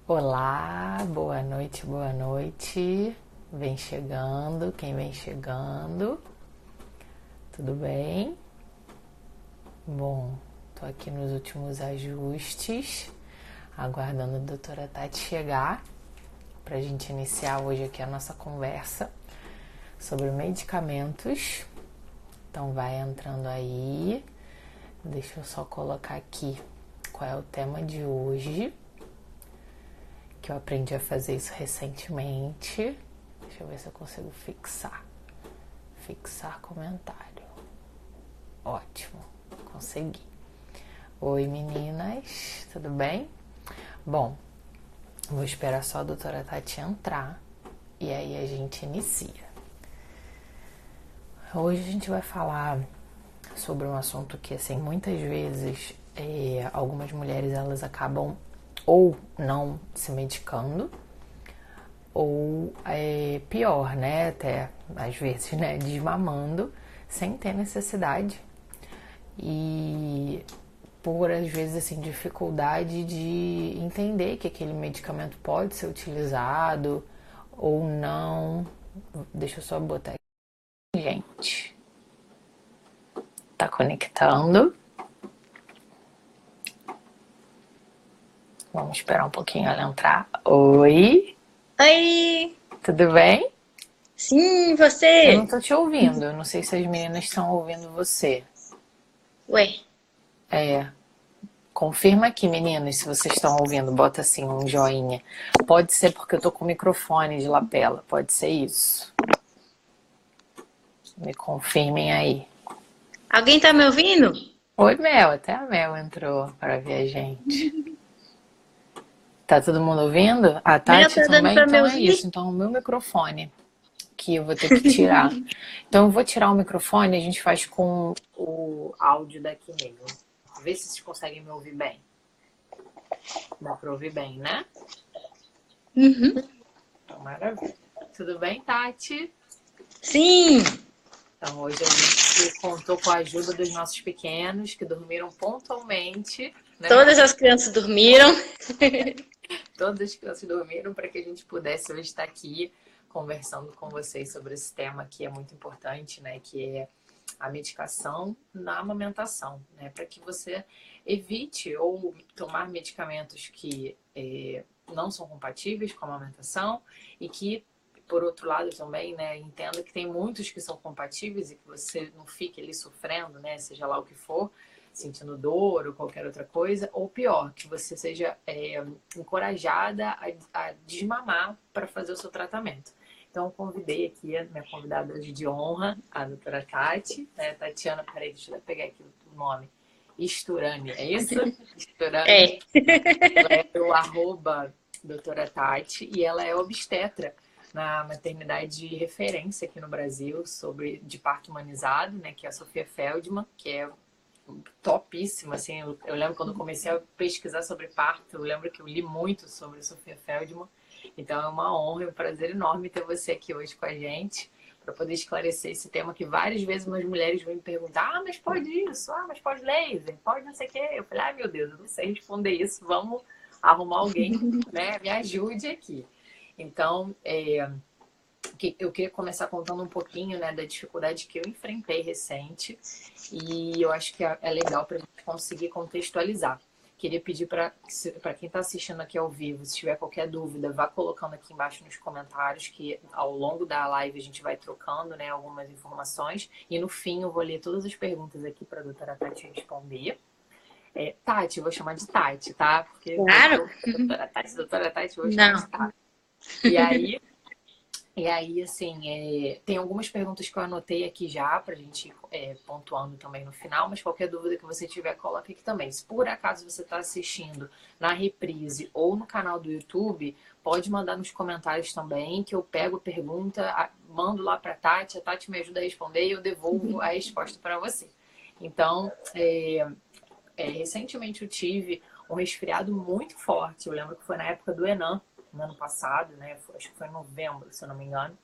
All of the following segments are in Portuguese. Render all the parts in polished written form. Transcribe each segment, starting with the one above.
Olá, boa noite, boa noite. Vem chegando, quem vem chegando? Tudo bem? Bom, tô aqui nos últimos ajustes, aguardando a doutora Tati chegar pra gente iniciar hoje aqui a nossa conversa sobre medicamentos. Então vai entrando aí. Deixa eu só colocar aqui qual é o tema de hoje, que eu aprendi a fazer isso recentemente. Deixa eu ver se eu consigo fixar. Fixar comentário. Ótimo, consegui. Oi meninas, tudo bem? Bom, vou esperar só a doutora Tati entrar e aí a gente inicia. Hoje a gente vai falar sobre um assunto que, assim, muitas vezes algumas mulheres elas acabam ou não se medicando ou pior, né, até às vezes, né, desmamando sem ter necessidade e por às vezes assim dificuldade de entender que aquele medicamento pode ser utilizado ou não. Deixa eu só botar aqui, gente. Tá conectando. Vamos esperar um pouquinho ela entrar. Oi, Oi! tudo bem? Sim, Eu não você? tô te ouvindo. Eu não sei se as meninas estão ouvindo você. Ué, É, confirma aqui, meninas, se vocês estão ouvindo. Bota assim um joinha. Pode ser porque eu tô com o microfone de lapela. Pode ser isso. Me confirmem aí. alguém tá me ouvindo? Oi, Mel. Até a Mel entrou para ver a gente. Tá todo mundo ouvindo? A Mel, Tati tá dando também? pra me Então é ouvir? isso. Então o meu microfone, que eu vou ter que tirar. Então eu vou tirar o microfone e a gente faz com o áudio daqui mesmo. Vê se vocês conseguem me ouvir bem. Dá pra ouvir bem, né? Uhum. Então, maravilha. Tudo bem, Tati? Sim, Então hoje a gente contou com a ajuda dos nossos pequenos que dormiram pontualmente, né? todas as crianças dormiram. Todas as crianças dormiram para que a gente pudesse hoje estar aqui conversando com vocês sobre esse tema que é muito importante, né? Que é a medicação na amamentação, né? Para que você evite ou tomar medicamentos que não são compatíveis com a amamentação e que, por outro lado, também, né, entenda que tem muitos que são compatíveis e que você não fique ali sofrendo, né? Seja lá o que for, sentindo dor ou qualquer outra coisa, ou pior, que você seja encorajada a desmamar para fazer o seu tratamento. Então, convidei aqui a minha convidada hoje de honra, a doutora Tati, né? Tatiana, peraí, deixa eu pegar aqui o nome. Isturani, é isso? Isturani. É. Ela é o arroba doutora Tati e ela é obstetra na maternidade de referência aqui no Brasil sobre de parto humanizado, né? Que é a Sofia Feldman, que é topíssima, assim, eu lembro quando eu comecei a pesquisar sobre parto, eu lembro que eu li muito sobre a Sofia Feldman, então é uma honra e um prazer enorme ter você aqui hoje com a gente, para poder esclarecer esse tema que várias vezes umas mulheres vêm me perguntar, mas pode isso, mas pode laser, pode não sei o quê, eu falei, meu Deus, eu não sei responder isso, vamos arrumar alguém que, né, me ajude aqui. Então, eu queria começar contando um pouquinho, né, da dificuldade que eu enfrentei recente e eu acho que é legal para a gente conseguir contextualizar. Queria pedir para quem está assistindo aqui ao vivo, se tiver qualquer dúvida, vá colocando aqui embaixo nos comentários, que ao longo da live a gente vai trocando, né, algumas informações e no fim eu vou ler todas as perguntas aqui para a doutora Tati responder. Tati, eu vou chamar de Tati, tá? Porque Claro. doutora Tati, eu vou chamar de Não. Tati. E aí, assim, tem algumas perguntas que eu anotei aqui já pra gente pontuando também no final, mas qualquer dúvida que você tiver, coloque aqui também. Se por acaso você está assistindo na reprise ou no canal do YouTube, pode mandar nos comentários também, que eu pego a pergunta, mando lá pra Tati, a Tati me ajuda a responder e eu devolvo a resposta para você. Então, recentemente eu tive um resfriado muito forte, eu lembro que foi na época do Enem, no ano passado, né? Acho que foi em novembro, se eu não me engano.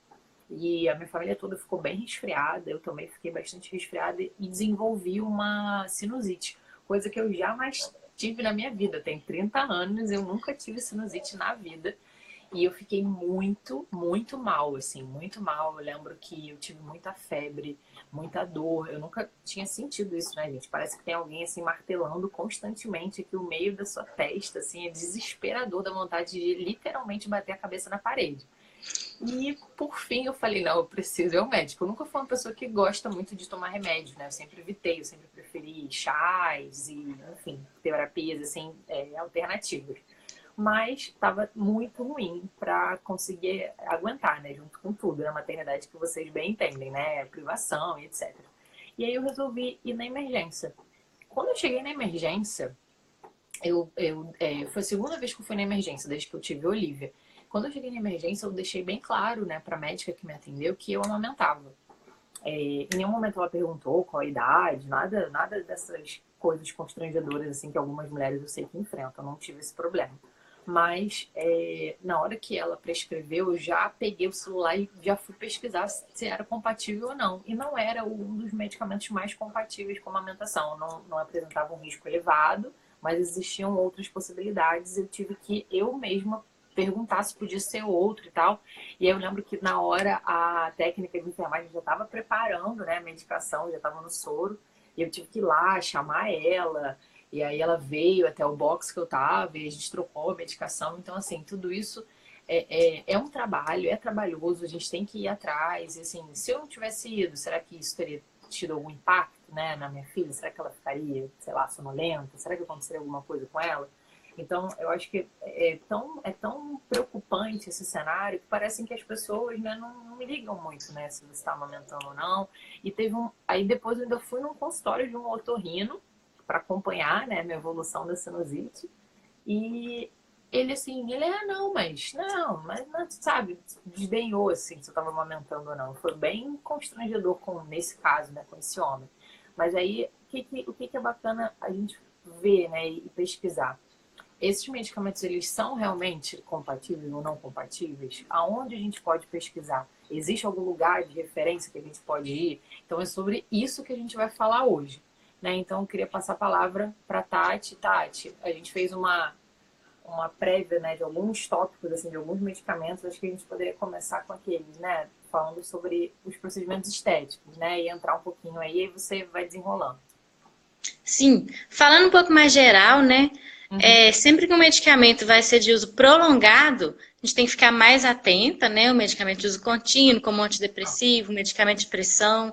E a minha família toda ficou bem resfriada, eu também fiquei bastante resfriada e desenvolvi uma sinusite, coisa que eu jamais tive na minha vida. Tem 30 anos, eu nunca tive sinusite na vida. E eu fiquei muito, muito mal, assim, muito mal. Eu lembro que eu tive muita febre, muita dor. Eu nunca tinha sentido isso, né, gente? Parece que tem alguém, assim, martelando constantemente aqui o meio da sua testa, assim, é desesperador da vontade de literalmente bater a cabeça na parede. E, por fim, eu falei, não, eu preciso ir ao médico. Eu nunca fui uma pessoa que gosta muito de tomar remédio, né? Eu sempre evitei, eu sempre preferi chás e, enfim, terapias, assim, alternativas. Mas estava muito ruim para conseguir aguentar, né? Junto com tudo, na maternidade que vocês bem entendem, né? Privação e etc. E aí eu resolvi ir na emergência. Quando eu cheguei na emergência, foi a segunda vez que eu fui na emergência, desde que eu tive a Olivia. Quando eu cheguei na emergência, eu deixei bem claro, né, para a médica que me atendeu que eu amamentava. Em nenhum momento ela perguntou qual a idade, nada dessas coisas constrangedoras assim que algumas mulheres eu sei que enfrentam. Eu não tive esse problema. Mas na hora que ela prescreveu, eu já peguei o celular e já fui pesquisar se era compatível ou não. E não era um dos medicamentos mais compatíveis com a amamentação. Não apresentava um risco elevado, mas existiam outras possibilidades. Eu tive que eu mesma perguntar se podia ser outro e tal. E aí eu lembro que na hora a técnica de enfermagem já estava preparando, né, a medicação, já estava no soro. E eu tive que ir lá chamar ela. E aí ela veio até o box que eu tava e a gente trocou a medicação. Então, assim, tudo isso é um trabalho, é trabalhoso, a gente tem que ir atrás. E, assim, se eu não tivesse ido, será que isso teria tido algum impacto, né, na minha filha? Será que ela ficaria, sei lá, sonolenta? Será que aconteceria alguma coisa com ela? Então, eu acho que é tão preocupante esse cenário que parece que as pessoas, né, não me ligam muito, né, se você está amamentando ou não. E aí depois eu ainda fui num consultório de um otorrino para acompanhar, né, a minha evolução da sinusite. E ele, assim, não, sabe, desdenhou, assim, se eu estava amamentando ou não. Foi bem constrangedor nesse caso, né, com esse homem. Mas aí, o que é bacana a gente ver, né, e pesquisar? Esses medicamentos, eles são realmente compatíveis ou não compatíveis? Aonde a gente pode pesquisar? Existe algum lugar de referência que a gente pode ir? Então, é sobre isso que a gente vai falar hoje, né? Então, eu queria passar a palavra para Tati. Tati, a gente fez uma prévia, né, de alguns tópicos, assim, de alguns medicamentos. Acho que a gente poderia começar com aqueles, né? Falando sobre os procedimentos estéticos, né? E entrar um pouquinho aí você vai desenrolando. Sim, falando um pouco mais geral, né? Sempre que um medicamento vai ser de uso prolongado, a gente tem que ficar mais atenta, né? O medicamento de uso contínuo, como antidepressivo, medicamento de pressão,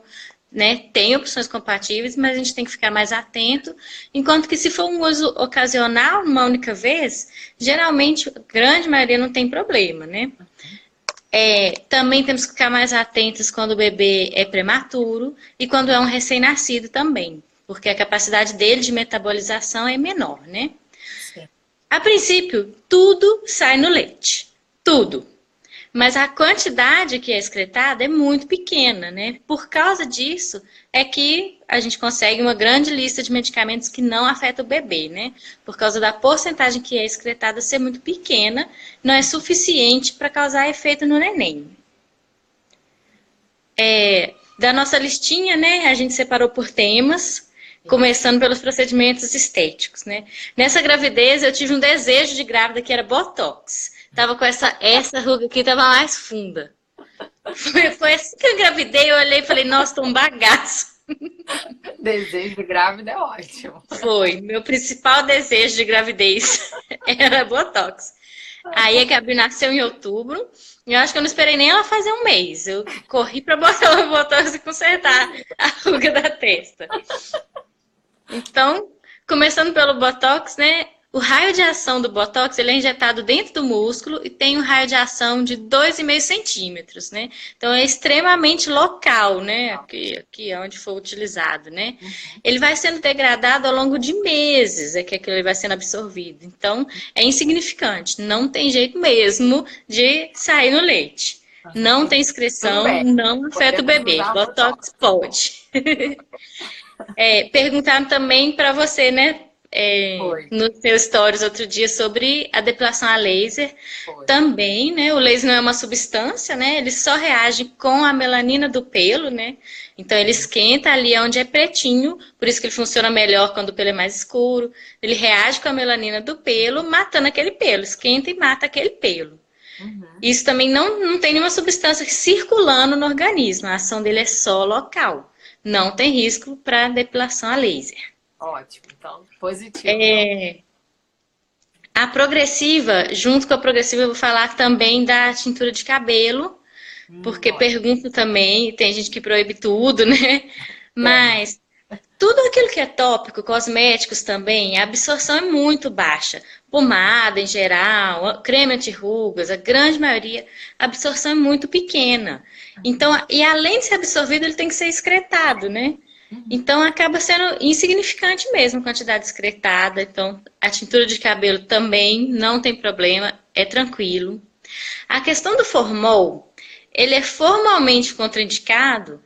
né? Tem opções compatíveis, mas a gente tem que ficar mais atento. Enquanto que se for um uso ocasional, uma única vez, geralmente, a grande maioria não tem problema, né? Também temos que ficar mais atentos quando o bebê é prematuro e quando é um recém-nascido também, porque a capacidade dele de metabolização é menor, né? Sim. A princípio, tudo sai no leite. Tudo. Mas a quantidade que é excretada é muito pequena, né? Por causa disso, é que a gente consegue uma grande lista de medicamentos que não afetam o bebê, né? Por causa da porcentagem que é excretada ser muito pequena, não é suficiente para causar efeito no neném. Da nossa listinha, né? A gente separou por temas. Começando pelos procedimentos estéticos, né? Nessa gravidez, eu tive um desejo de grávida que era Botox. Tava com essa ruga aqui, tava mais funda. Foi assim que eu engravidei, eu olhei e falei, nossa, tô um bagaço. Desejo de grávida é ótimo. Foi, meu principal desejo de gravidez era Botox. Aí a Gabi nasceu em outubro, e eu acho que eu não esperei nem ela fazer um mês. Eu corri pra botar o Botox e consertar a ruga da testa. Então, começando pelo Botox, né? O raio de ação do Botox, ele é injetado dentro do músculo e tem um raio de ação de 2,5 centímetros, né? Então, é extremamente local, né? Aqui é onde for utilizado, né? Ele vai sendo degradado ao longo de meses, que aquilo vai sendo absorvido. Então, é insignificante. Não tem jeito mesmo de sair no leite. Não tem excreção, não afeta o bebê. Botox pode. Perguntaram também para você, né? Foi, no seu stories outro dia sobre a depilação a laser. foi. Também, né? O laser não é uma substância, né? Ele só reage com a melanina do pelo, né? Então ele esquenta ali onde é pretinho, por isso que ele funciona melhor quando o pelo é mais escuro. Ele reage com a melanina do pelo, matando aquele pelo, esquenta e mata aquele pelo. Uhum. Isso também não tem nenhuma substância circulando no organismo, a ação dele é só local. Não tem risco para depilação a laser. Ótimo. Então, positivo. Então, A progressiva, junto com a progressiva, eu vou falar também da tintura de cabelo, porque ótimo. pergunto também, tem gente que proíbe tudo, né? Tem. Mas tudo aquilo que é tópico, cosméticos também, a absorção é muito baixa. Pomada em geral, creme anti-rugas, a grande maioria, a absorção é muito pequena. Então, e além de ser absorvido, ele tem que ser excretado, né? Uhum. Então acaba sendo insignificante mesmo a quantidade excretada. Então, a tintura de cabelo também não tem problema, é tranquilo. A questão do formol, ele é formalmente contraindicado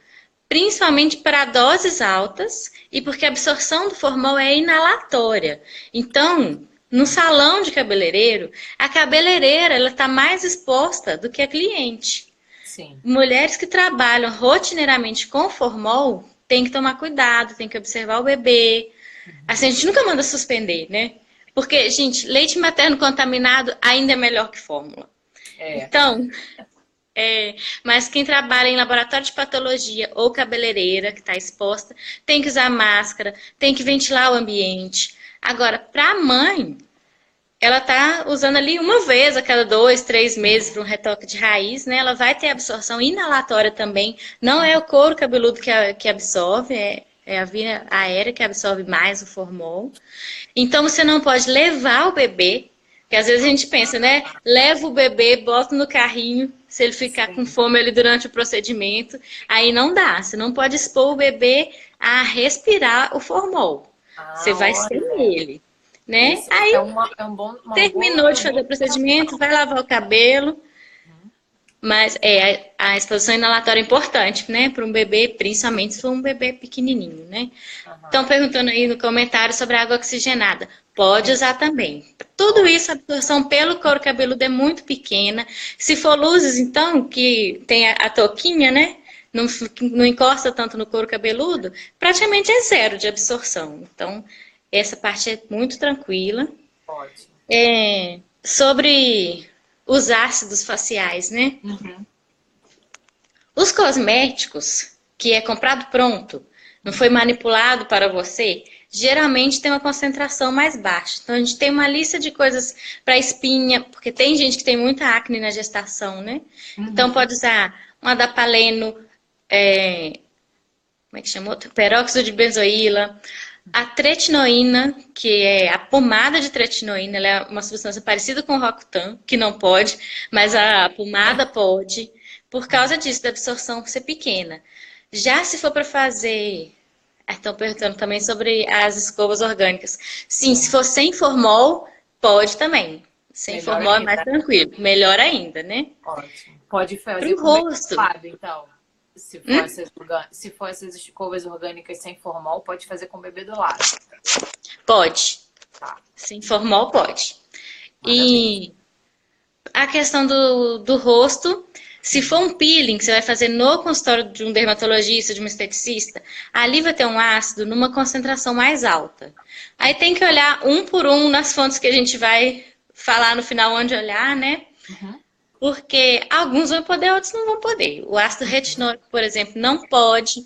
principalmente para doses altas e porque a absorção do formol é inalatória. Então, no salão de cabeleireiro, a cabeleireira ela está mais exposta do que a cliente. Sim. Mulheres que trabalham rotineiramente com formol têm que tomar cuidado, tem que observar o bebê. Assim, a gente nunca manda suspender, né? Porque, gente, leite materno contaminado ainda é melhor que fórmula. É. Então, mas quem trabalha em laboratório de patologia ou cabeleireira, que está exposta, tem que usar máscara, tem que ventilar o ambiente. Agora, para a mãe, ela está usando ali uma vez a cada 2, 3 meses para um retoque de raiz, né? Ela vai ter absorção inalatória também. Não é o couro cabeludo que absorve, é a via aérea que absorve mais o formol. Então você não pode levar o bebê, que às vezes a gente pensa, né? Leva o bebê, bota no carrinho, se ele ficar com Sim. fome ali durante o procedimento, aí não dá. Você não pode expor o bebê a respirar o formol. Você Ah, vai sem olha. ele, né? Esse Aí uma terminou boa, de fazer o procedimento, vai lavar o cabelo. Mas a exposição inalatória é importante, né? Para um bebê, principalmente se for um bebê pequenininho, né? Estão Aham. perguntando aí no comentário sobre a água oxigenada. Pode usar também. Tudo Ótimo. isso, a absorção pelo couro cabeludo é muito pequena. Se for luzes, então, que tem a touquinha, né? Não encosta tanto no couro cabeludo, praticamente é zero de absorção. Então, essa parte é muito tranquila. Ótimo. Sobre os ácidos faciais, né? Uhum. Os cosméticos, que é comprado pronto, não foi manipulado para você, geralmente tem uma concentração mais baixa. Então a gente tem uma lista de coisas para espinha, porque tem gente que tem muita acne na gestação, né? Então Uhum. pode usar um adapaleno, como é que chamou? Peróxido de benzoíla, a tretinoína, que é a pomada de tretinoína, ela é uma substância parecida com o Roacutan, que não pode, mas a pomada pode, por causa disso, da absorção ser pequena. Já se for para fazer. Estão perguntando também sobre as escovas orgânicas. Sim, se Sim. for sem formol, pode também. Sem Melhor formol é mais ainda. tranquilo, melhor ainda, né? Ótimo. Pode Para fazer o com bebê do rosto, lado, então. Se for essas escovas orgânicas sem formol, pode fazer com o bebê do lado. pode. Tá. Sem formol, pode. Maravilha. E a questão do rosto, se for um peeling que você vai fazer no consultório de um dermatologista, de um esteticista, ali vai ter um ácido numa concentração mais alta. Aí tem que olhar um por um nas fontes que a gente vai falar no final onde olhar, né? Uhum. Porque alguns vão poder, outros não vão poder. O ácido retinóico, por exemplo, não pode.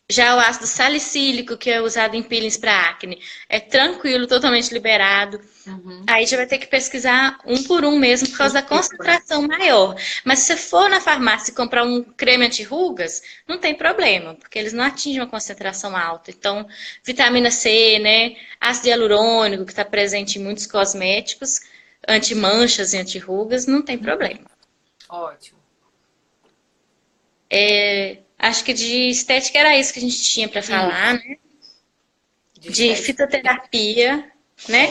Já o ácido salicílico, que é usado em peelings para acne, é tranquilo, totalmente liberado. Uhum. Aí já vai ter que pesquisar um por um mesmo, por causa da Específico, né? concentração maior. Mas se você for na farmácia e comprar um creme anti-rugas, não tem problema, porque eles não atingem uma concentração alta. Então, vitamina C, né? Ácido hialurônico, que está presente em muitos cosméticos, anti-manchas e anti-rugas, não tem problema. Ótimo. Acho que de estética era isso que a gente tinha para falar, Isso. né? De De estética. fitoterapia, né?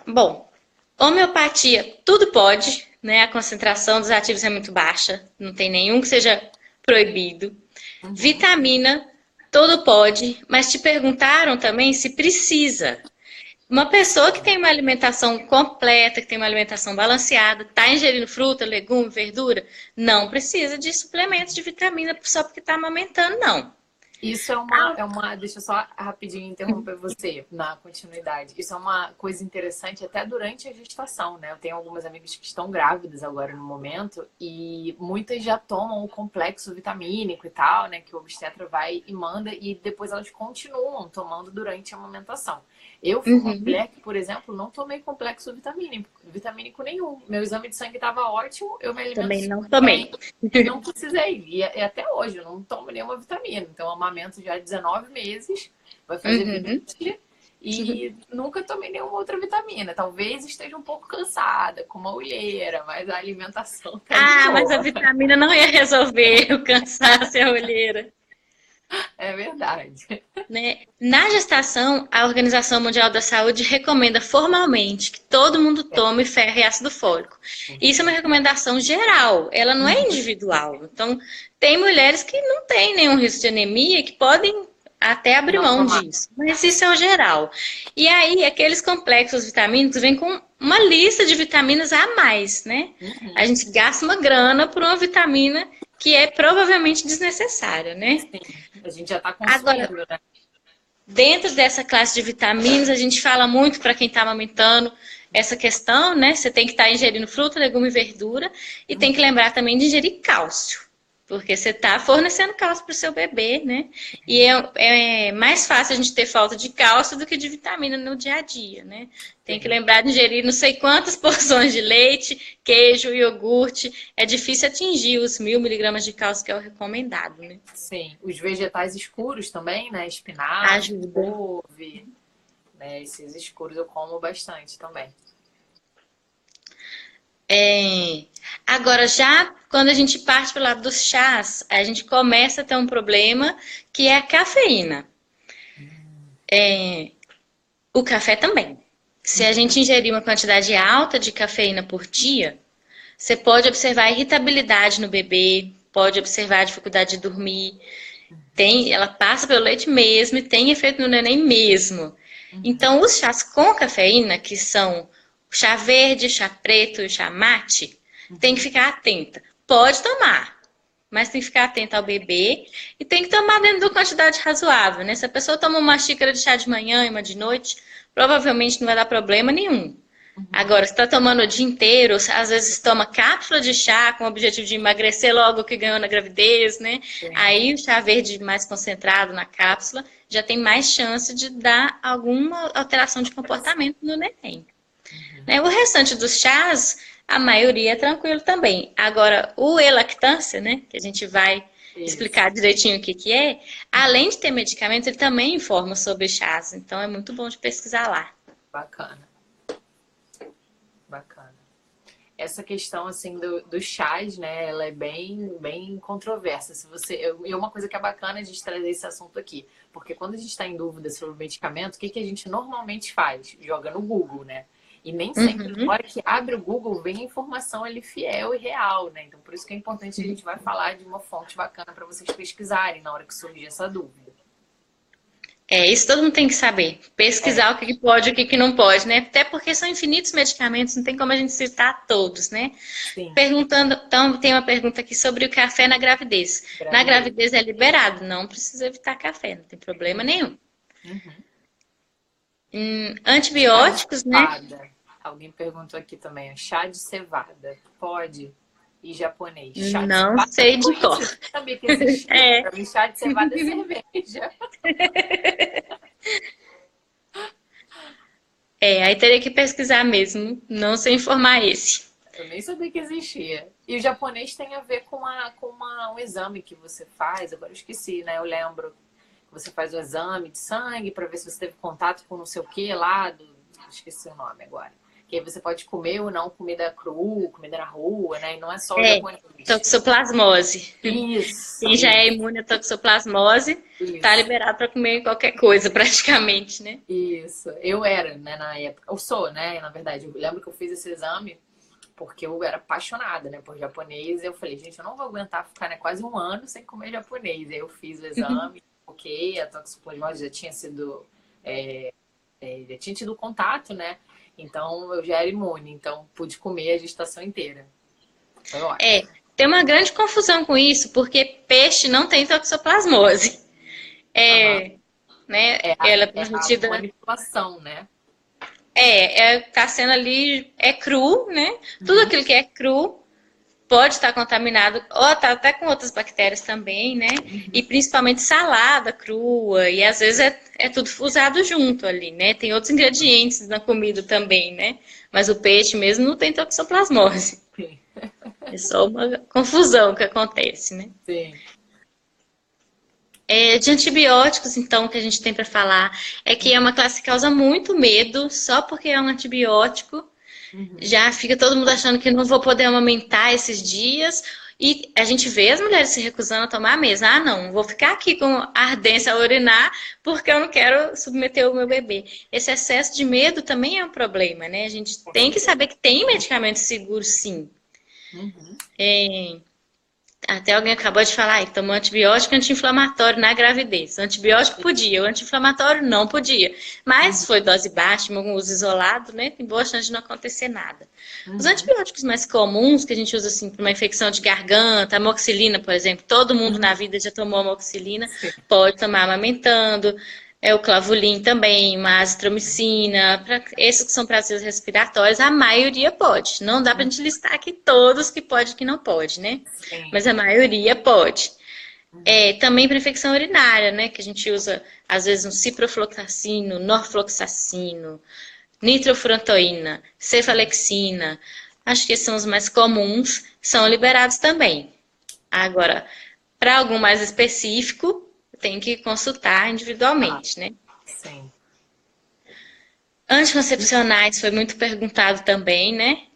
É. Bom, homeopatia, tudo pode, né? A concentração dos ativos é muito baixa, não tem nenhum que seja proibido. Uhum. Vitamina, Tudo pode, mas te perguntaram também se precisa. Uma pessoa que tem uma alimentação completa, que tem uma alimentação balanceada, está ingerindo fruta, legume, verdura, não precisa de suplementos de vitamina só porque está amamentando, não. Isso deixa eu só rapidinho interromper você na continuidade. Isso é uma coisa interessante até durante a gestação, né? Eu tenho algumas amigas que estão grávidas agora no momento e muitas já tomam o complexo vitamínico e tal, né? Que o obstetra vai e manda e depois elas continuam tomando durante a amamentação. Eu fui uma mulher que, por exemplo, não tomei complexo vitamínico nenhum. Meu exame de sangue estava ótimo, eu me alimento Também não super tomei. bem, não precisei. E até hoje eu não tomo nenhuma vitamina. Então, eu amamento já há 19 meses, vai fazer 20 e nunca tomei nenhuma outra vitamina. Talvez esteja um pouco cansada, com uma olheira, mas a alimentação tá de boa. Mas a vitamina não ia resolver o cansaço e a olheira. É verdade. Né? Na gestação, a Organização Mundial da Saúde recomenda formalmente que todo mundo tome ferro e ácido fólico. Isso é uma recomendação geral, ela não é individual. Então, tem mulheres que não têm nenhum risco de anemia, que podem até abrir mão disso. Mas isso é o geral. E aí, aqueles complexos vitamínicos vêm com uma lista de vitaminas a mais, né? A gente gasta uma grana por uma vitamina que é provavelmente desnecessária, né? Sim, a gente já está consumindo, né? Dentro dessa classe de vitaminas, a gente fala muito para quem está amamentando essa questão, né? Você tem que estar ingerindo fruta, legume e verdura e tem que lembrar também de ingerir cálcio, porque você está fornecendo cálcio para o seu bebê, né? E é mais fácil a gente ter falta de cálcio do que de vitamina no dia a dia, né? Tem que lembrar de ingerir não sei quantas porções de leite, queijo, iogurte. É difícil atingir os 1000 miligramas de cálcio que é o recomendado, né? Sim, os vegetais escuros também, né? Espinafre, couve, né? Esses escuros eu como bastante também. Agora, já quando a gente parte para o lado dos chás, a gente começa a ter um problema que é a cafeína. O café também. Se a gente ingerir uma quantidade alta de cafeína por dia, você pode observar irritabilidade no bebê, pode observar dificuldade de dormir. Ela passa pelo leite mesmo e tem efeito no neném mesmo. Então, os chás com cafeína, que são chá verde, chá preto e chá mate, tem que ficar atenta. Pode tomar, mas tem que ficar atenta ao bebê e tem que tomar dentro de uma quantidade razoável, né? Se a pessoa toma uma xícara de chá de manhã e uma de noite, provavelmente não vai dar problema nenhum. Agora, se está tomando o dia inteiro, às vezes toma cápsula de chá com o objetivo de emagrecer logo que ganhou na gravidez, né? Aí o chá verde mais concentrado na cápsula já tem mais chance de dar alguma alteração de comportamento no neném. Né? O restante dos chás, a maioria é tranquilo também. Agora, o e-lactância, né? Que a gente vai explicar direitinho o que é, além de ter medicamentos, ele também informa sobre chás. Então, é muito bom de pesquisar lá. Bacana. Essa questão, assim, dos chás, né? Ela é bem controversa. E uma coisa que é bacana a gente trazer esse assunto aqui. Porque quando a gente está em dúvida sobre o medicamento, o que a gente normalmente faz? Joga no Google, né? E nem sempre, na hora que abre o Google, vem a informação ali fiel e real, né? Então, por isso que é importante que a gente vai falar de uma fonte bacana para vocês pesquisarem na hora que surgir essa dúvida. Isso todo mundo tem que saber. Pesquisar o que pode e o que não pode, né? Até porque são infinitos medicamentos, não tem como a gente citar todos, né? Sim. Então, tem uma pergunta aqui sobre o café na gravidez. Na gravidez é liberado, não precisa evitar café, não tem problema nenhum. Antibióticos, né? Alguém perguntou aqui também, chá de cevada, pode? E japonês. Chá de cevada, sei de cor. Eu sabia que existia. Pra mim, chá de cevada é cerveja. Aí teria que pesquisar mesmo, não sei informar esse. Eu nem sabia que existia. E o japonês tem a ver com um exame que você faz, agora eu esqueci, né? Eu lembro que você faz o exame de sangue para ver se você teve contato com não sei o que lá, esqueci o nome agora. Que aí você pode comer ou não comida crua, comida na rua, né? E não é só o japonês. Toxoplasmose. Isso. Quem já é imune à toxoplasmose, tá liberado para comer qualquer coisa, praticamente, né? Isso. Eu era, né, na época. Eu sou, né, na verdade. Eu lembro que eu fiz esse exame porque eu era apaixonada, né, por japonês. E eu falei, gente, eu não vou aguentar ficar, né, quase um ano sem comer japonês. Aí eu fiz o exame. ok, a toxoplasmose já tinha sido, já tinha tido contato, né? Então eu já era imune, então pude comer a gestação inteira. Foi ótimo. Tem uma grande confusão com isso, porque peixe não tem toxoplasmose. Aham. Né? É, Ela é é a transmitida. manipulação, né? Tá sendo ali, é cru, né? Tudo Uhum. aquilo que é cru pode estar contaminado, ou tá até com outras bactérias também, né? E Uhum. principalmente salada crua, e às vezes é tudo usado junto ali, né? Tem outros ingredientes na comida também, né? Mas o peixe mesmo não tem toxoplasmose. Sim. É só uma confusão que acontece, né? Sim. De antibióticos, então, que a gente tem para falar é que é uma classe que causa muito medo, só porque é um antibiótico. Uhum. Já fica todo mundo achando que não vou poder amamentar esses dias. E a gente vê as mulheres se recusando a tomar mesmo. Ah, não, vou ficar aqui com ardência a urinar porque eu não quero submeter o meu bebê. Esse excesso de medo também é um problema, né? A gente Com tem que certeza. saber que tem medicamento seguro, sim. Uhum. Até alguém acabou de falar, tomou antibiótico anti-inflamatório na gravidez. O antibiótico podia, o anti-inflamatório não podia. Mas Uhum. foi dose baixa, um uso isolado, né? Tem boa chance de não acontecer nada. Os Uhum. antibióticos mais comuns, que a gente usa assim para uma infecção de garganta, amoxicilina, por exemplo, todo mundo na Uhum. vida já tomou amoxicilina, Sim. pode tomar amamentando. O clavulin também, uma azitromicina, esses que são para as vias respiratórias, a maioria pode. Não dá para a gente listar aqui todos que pode e que não pode, né? Sim. Mas a maioria pode. Uhum. Também para infecção urinária, né? Que a gente usa, às vezes, um ciprofloxacino, norfloxacino, nitrofurantoína, cefalexina. Acho que esses são os mais comuns, são liberados também. Agora, para algum mais específico, tem que consultar Ah, individualmente, né? sim. Anticoncepcionais foi muito perguntado também, né?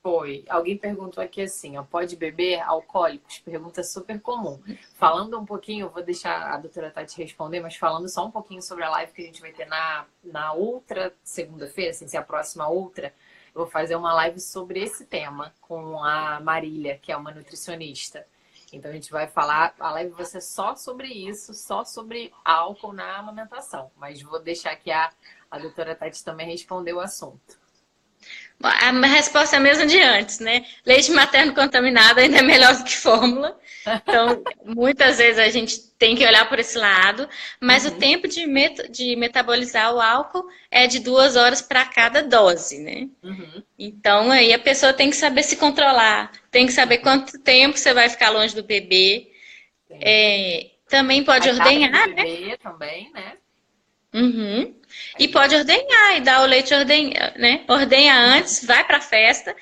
Foi. Alguém perguntou aqui assim, ó, pode beber alcoólicos? Pergunta super comum. Falando um pouquinho, eu vou deixar a doutora Tati responder, mas falando só um pouquinho sobre a live que a gente vai ter na outra segunda-feira, assim, se é a próxima outra, eu vou fazer uma live sobre esse tema com a Marília, que é uma nutricionista. Então a gente vai falar, a live vai ser só sobre isso, só sobre álcool na amamentação. Mas vou deixar que a doutora Tati também responder o assunto. A resposta é a mesma de antes, né? Leite materno contaminado ainda é melhor do que fórmula. Então, muitas vezes a gente tem que olhar por esse lado, mas o Uhum, tempo de metabolizar o álcool é de 2 horas para cada dose, né? uhum. Então, aí a pessoa tem que saber se controlar, tem que saber quanto tempo você vai ficar longe do bebê. Sim. Também A pode idade do ordenhar, né? bebê também, né? Uhum. A E pode idade. ordenhar e dar o leite né? Ordenha antes, vai para a festa.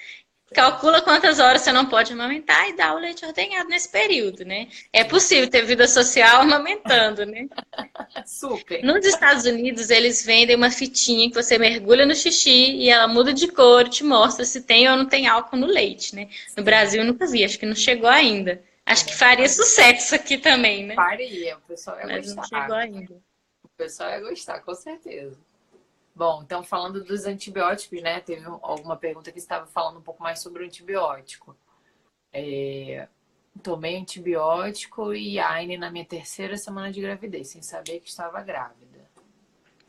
Calcula quantas horas você não pode amamentar e dá o leite ordenhado nesse período, né? É possível ter vida social amamentando, né? Super. Nos Estados Unidos, eles vendem uma fitinha que você mergulha no xixi e ela muda de cor e te mostra se tem ou não tem álcool no leite, né? No Sim, Brasil, eu nunca vi, acho que não chegou ainda. Acho que sim. faria sucesso aqui também, né? Faria, o pessoal ia Mas não chegou gostar. ainda. O pessoal ia gostar, com certeza. Bom, então falando dos antibióticos, né? Teve alguma pergunta que estava falando um pouco mais sobre o antibiótico. Tomei antibiótico e AINE na minha terceira semana de gravidez, sem saber que estava grávida.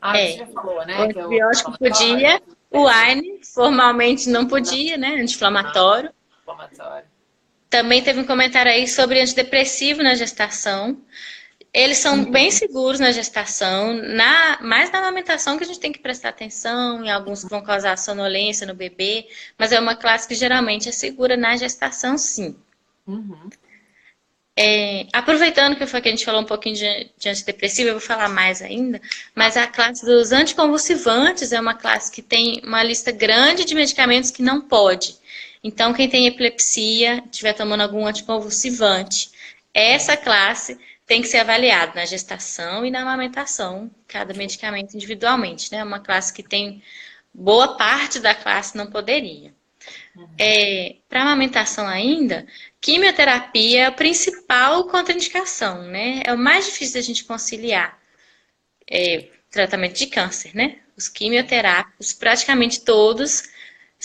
Ah, você É, já falou, o né? Que é o antibiótico inflamatório. podia, o AINE formalmente não podia, né? Não, Anti-inflamatório. inflamatório. Também teve um comentário aí sobre antidepressivo na gestação. Eles são bem Uhum. seguros na gestação, mais na amamentação que a gente tem que prestar atenção, em alguns que vão causar sonolência no bebê, mas é uma classe que geralmente é segura na gestação, sim. Uhum. Aproveitando que foi que a gente falou um pouquinho de antidepressivo, eu vou falar mais ainda, mas a classe dos anticonvulsivantes é uma classe que tem uma lista grande de medicamentos que não pode. Então, quem tem epilepsia, estiver tomando algum anticonvulsivante, essa classe tem que ser avaliada na gestação e na amamentação, cada medicamento individualmente, né? É uma classe que tem boa parte da classe não poderia. Para amamentação ainda, quimioterapia é a principal contraindicação, né? É o mais difícil da gente conciliar. Tratamento de câncer, né? Os quimioterápicos, praticamente todos,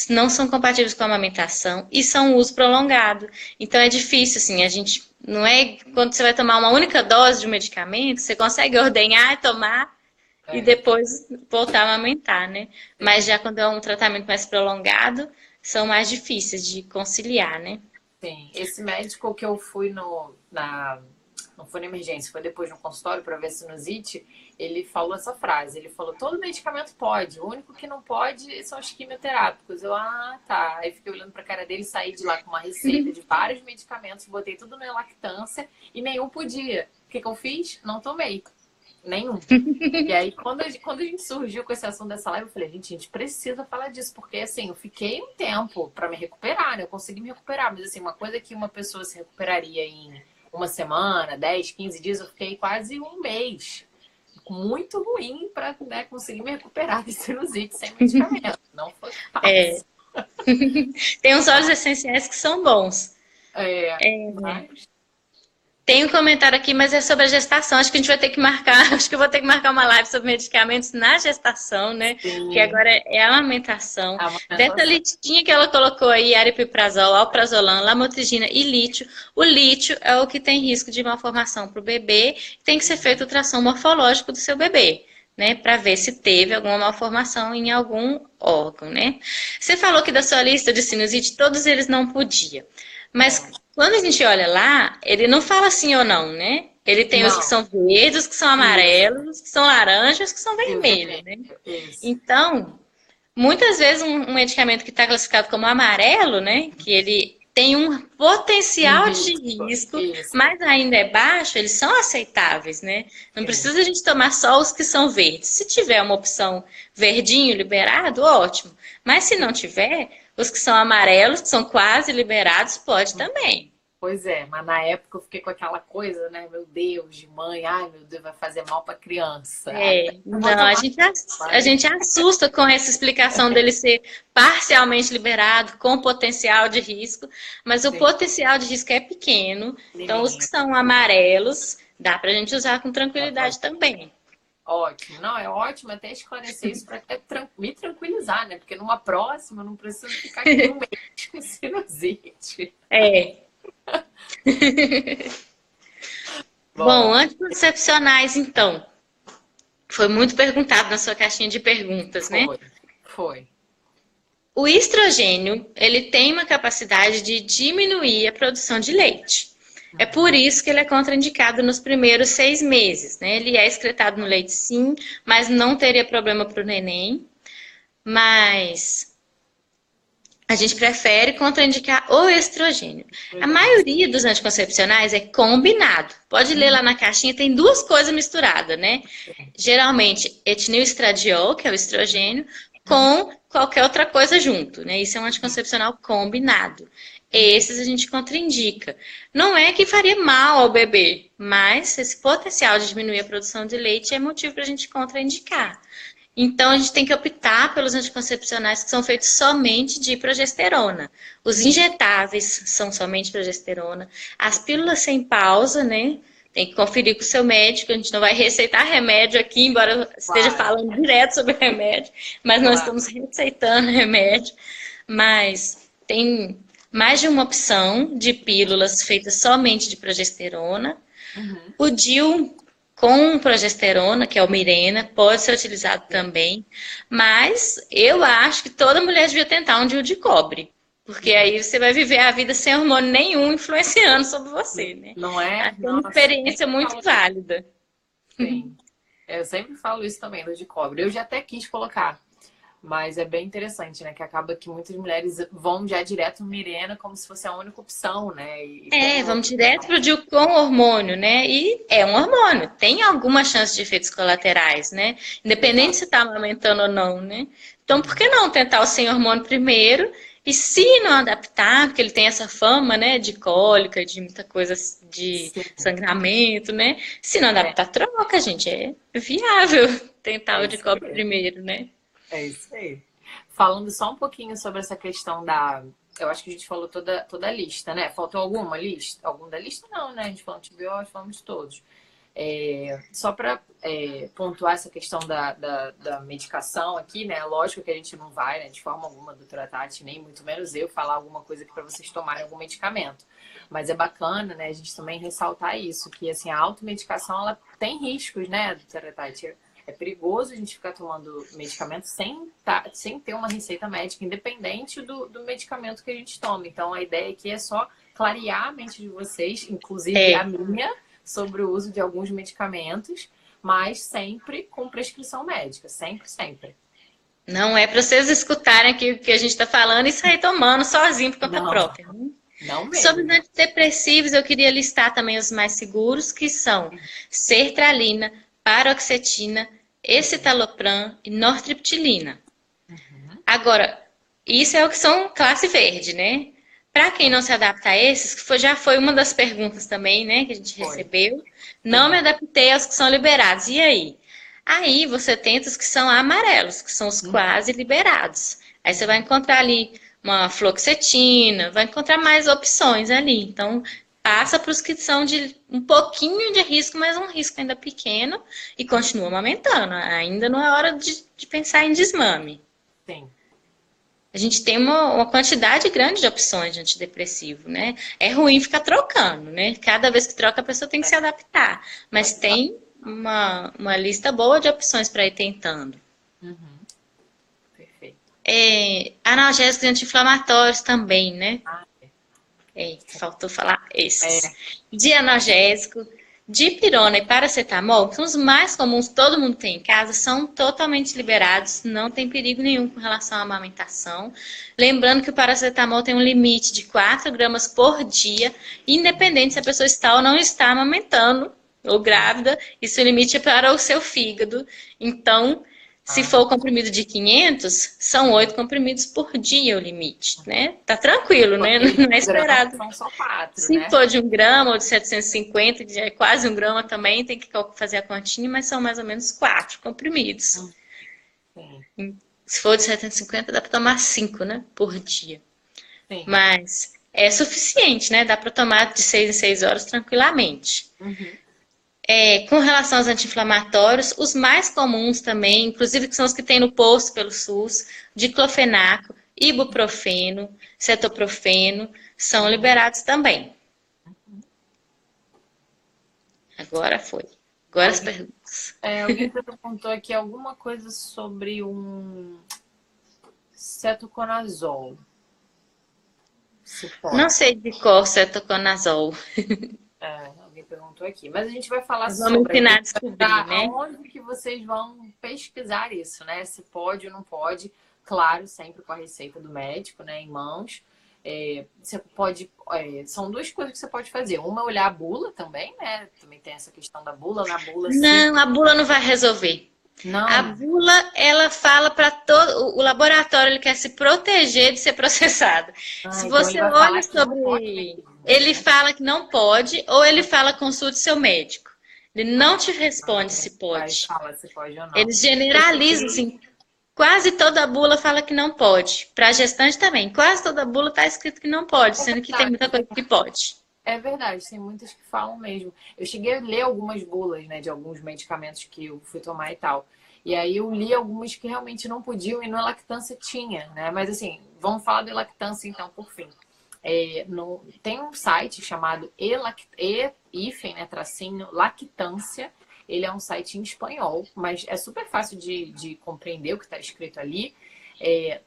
não são compatíveis com a amamentação e são uso prolongado. Então é difícil, assim, a gente Não é quando você vai tomar uma única dose de um medicamento, você consegue ordenhar e tomar e É, depois voltar a amamentar, né? Mas sim. já quando é um tratamento mais prolongado, são mais difíceis de conciliar, né? Sim, esse médico que eu fui não foi na emergência, foi depois no consultório para ver sinusite, ele falou essa frase, ele falou, todo medicamento pode, o único que não pode são os quimioterápicos. Eu, tá. Aí fiquei olhando pra cara dele, saí de lá com uma receita de vários medicamentos, botei tudo na lactância e nenhum podia. O que que eu fiz? Não tomei. Nenhum. E aí, quando a gente surgiu com esse assunto dessa live, eu falei, gente, a gente precisa falar disso, porque assim, eu fiquei um tempo para me recuperar, né? Eu consegui me recuperar, mas assim, uma coisa que uma pessoa se recuperaria em uma semana, 10, 15 dias, eu fiquei quase um mês. Muito ruim para, né, conseguir me recuperar de sinusite sem medicamento. Não foi É, fácil. tem uns óleos essenciais que são bons. Mas Tem um comentário aqui, mas é sobre a gestação. Acho que a gente vai ter que marcar, acho que eu vou ter que marcar uma live sobre medicamentos na gestação, né? Porque sim, agora é a amamentação. a Dessa amamentação. listinha que ela colocou aí, aripiprazol, alprazolam, lamotrigina e lítio, o lítio é o que tem risco de malformação para o bebê. Tem que ser feito o ultrassom morfológico do seu bebê, né? Para ver se teve alguma malformação em algum órgão, né? Você falou que da sua lista de sinusite, todos eles não podiam. Mas É. quando a gente olha lá, ele não fala sim ou não, né? Ele tem os que Não, são verdes, os que são isso. amarelos, os que são laranjas, os que são E o vermelhos, vermelho, né? isso. Então, muitas vezes um medicamento que está classificado como amarelo, né? Que ele tem um Um potencial de risco. risco, Isso. mas ainda é baixo, eles são aceitáveis, né? Não Sim. precisa a gente tomar só os que são verdes. Se tiver uma opção verdinho liberado, ótimo. Mas se não tiver, os que são amarelos, que são quase liberados, pode também. Pois é, mas na época eu fiquei com aquela coisa, né? Meu Deus, de mãe, ai meu Deus, vai fazer mal pra criança. Ai, É, eu vou não, tomar a mais. gente assusta com essa explicação dele ser parcialmente liberado, com potencial de risco, mas o Sim, potencial de risco é pequeno, então os que menininha. são amarelos dá pra gente usar com Dá pra- tranquilidade também. Ótimo. Não, é ótimo até esclarecer isso para me tranquilizar, né? Porque numa próxima eu não preciso ficar aqui um mês com sinusite. É. Bom, Bom, anticoncepcionais, então. Foi muito perguntado na sua caixinha de perguntas, né? foi. Foi. O estrogênio, ele tem uma capacidade de diminuir a produção de leite. É por isso que ele é contraindicado nos primeiros 6 meses, né? Ele é excretado no leite, sim, mas não teria problema para o neném. Mas a gente prefere contraindicar o estrogênio. A maioria dos anticoncepcionais é combinado. Pode ler lá na caixinha, tem duas coisas misturadas, né? Geralmente, etilneestradiol, que é o estrogênio, com qualquer outra coisa junto, né? Isso é um anticoncepcional combinado. Esses a gente contraindica. Não é que faria mal ao bebê, mas esse potencial de diminuir a produção de leite é motivo para a gente contraindicar. Então, a gente tem que optar pelos anticoncepcionais que são feitos somente de progesterona. Os injetáveis são somente progesterona. As pílulas sem pausa, né? Tem que conferir com o seu médico. A gente não vai receitar remédio aqui, embora eu esteja Claro, falando direto sobre remédio, mas não claro. estamos receitando remédio. Mas tem mais de uma opção de pílulas feitas somente de progesterona. Uhum. O DIU com progesterona, que é o Mirena, pode ser utilizado também, mas eu acho que toda mulher devia tentar um DIU de cobre, porque aí você vai viver a vida sem hormônio nenhum influenciando sobre você, né? Não é? Acho que é uma Nossa, experiência muito válida. sim. Eu sempre falo isso também, do de cobre. Eu já até quis colocar, mas é bem interessante, né? Que acaba que muitas mulheres vão já direto no Mirena como se fosse a única opção, né? E tem Vamos outro. direto pro DIU com hormônio, né? E é um hormônio, tem alguma chance de efeitos colaterais, né? Independente Exato. se está amamentando ou não, né? Então, por que não tentar o sem hormônio primeiro? E se não adaptar, porque ele tem essa fama, né, de cólica, de muita coisa de Sim, sangramento, né? Se não é, adaptar, troca, gente. É viável tentar é o de isso cobre aí. primeiro, né? É isso aí. Falando só um pouquinho sobre essa questão da. Eu acho que a gente falou toda a lista, né? Faltou alguma lista? Algum da lista? Não, né? A gente falou antibiótico, falamos de todos. Só para pontuar essa questão da medicação aqui, né? Lógico que a gente não vai, né, de forma alguma, doutora Tati, nem muito menos eu, falar alguma coisa aqui para vocês tomarem algum medicamento. Mas é bacana, né, a gente também ressaltar isso, que assim, a automedicação, ela tem riscos, né, doutora Tati? É perigoso a gente ficar tomando medicamento sem ter uma receita médica, independente do medicamento que a gente toma. Então, a ideia aqui é só clarear a mente de vocês, inclusive a minha, sobre o uso de alguns medicamentos, mas sempre com prescrição médica. Sempre, sempre. Não é para vocês escutarem aqui o que a gente está falando e sair tomando sozinho por conta própria. Não mesmo. Sobre os antidepressivos, eu queria listar também os mais seguros, que são sertralina, paroxetina, escitalopram e nortriptilina. Agora, isso é o que são classe verde, né? Para quem não se adapta a esses, que já foi uma das perguntas também, né, que a gente recebeu, não me adaptei aos que são liberados. E aí? Aí você tenta os que são amarelos, que são os quase liberados. Aí você vai encontrar ali uma fluoxetina, vai encontrar mais opções ali. Então, passa para os que são de um pouquinho de risco, mas um risco ainda pequeno, e continua amamentando. Ainda não é hora de pensar em desmame. Sim. A gente tem uma quantidade grande de opções de antidepressivo, né? É ruim ficar trocando, né? Cada vez que troca, a pessoa tem que se adaptar. Mas tem uma lista boa de opções para ir tentando. Perfeito. Analgésicos e anti-inflamatórios também, né? Faltou falar esses. De analgésico, dipirona e paracetamol, que são os mais comuns, todo mundo tem em casa, são totalmente liberados, não tem perigo nenhum com relação à amamentação. Lembrando que o paracetamol tem um limite de 4 gramas por dia, independente se a pessoa está ou não está amamentando, ou grávida, isso é o limite para o seu fígado. Então, se for o comprimido de 500, são 8 comprimidos por dia o limite, né? Tá tranquilo, né? Não é esperado. São só 4, se for de 1 grama ou de 750, que já é quase 1 grama também, tem que fazer a continha, mas são mais ou menos 4 comprimidos. Se for de 750, dá para tomar 5, né? Por dia. Sim. Mas é suficiente, né? Dá para tomar de 6 em 6 horas tranquilamente. Com relação aos anti-inflamatórios, os mais comuns também, inclusive que são os que tem no posto pelo SUS, diclofenaco, ibuprofeno, cetoprofeno, são liberados também. Agora foi. Agora as perguntas. Alguém perguntou aqui alguma coisa sobre um cetoconazol. Não sei de qual cetoconazol. Alguém perguntou aqui. Mas a gente vai falar sobre ensinar a descobrir, né? Onde que vocês vão pesquisar isso, né? Se pode ou não pode. Claro, sempre com a receita do médico, né, em mãos. Você pode... são duas coisas que você pode fazer. Uma é olhar a bula também, né? Também tem essa questão da bula. Na bula, não, a bula não vai resolver. Não. A bula, ela fala para todo... O laboratório, ele quer se proteger de ser processado. Se você olha sobre... Ele fala que não pode, ou ele fala consulte seu médico. Ele não te responde se pode. Fala se pode ou não. Eles generalizam, assim... Quase toda bula fala que não pode. Para gestante também. Quase toda bula está escrito que não pode, sendo que tem muita coisa que pode. É verdade, tem muitas que falam mesmo. Eu cheguei a ler algumas bulas, né, de alguns medicamentos que eu fui tomar e tal. E aí eu li algumas que realmente não podiam e no lactância tinha, né? Mas assim, vamos falar de lactância então, por fim. Tem um site chamado Lactância. Ele é um site em espanhol, mas é super fácil de compreender o que está escrito ali.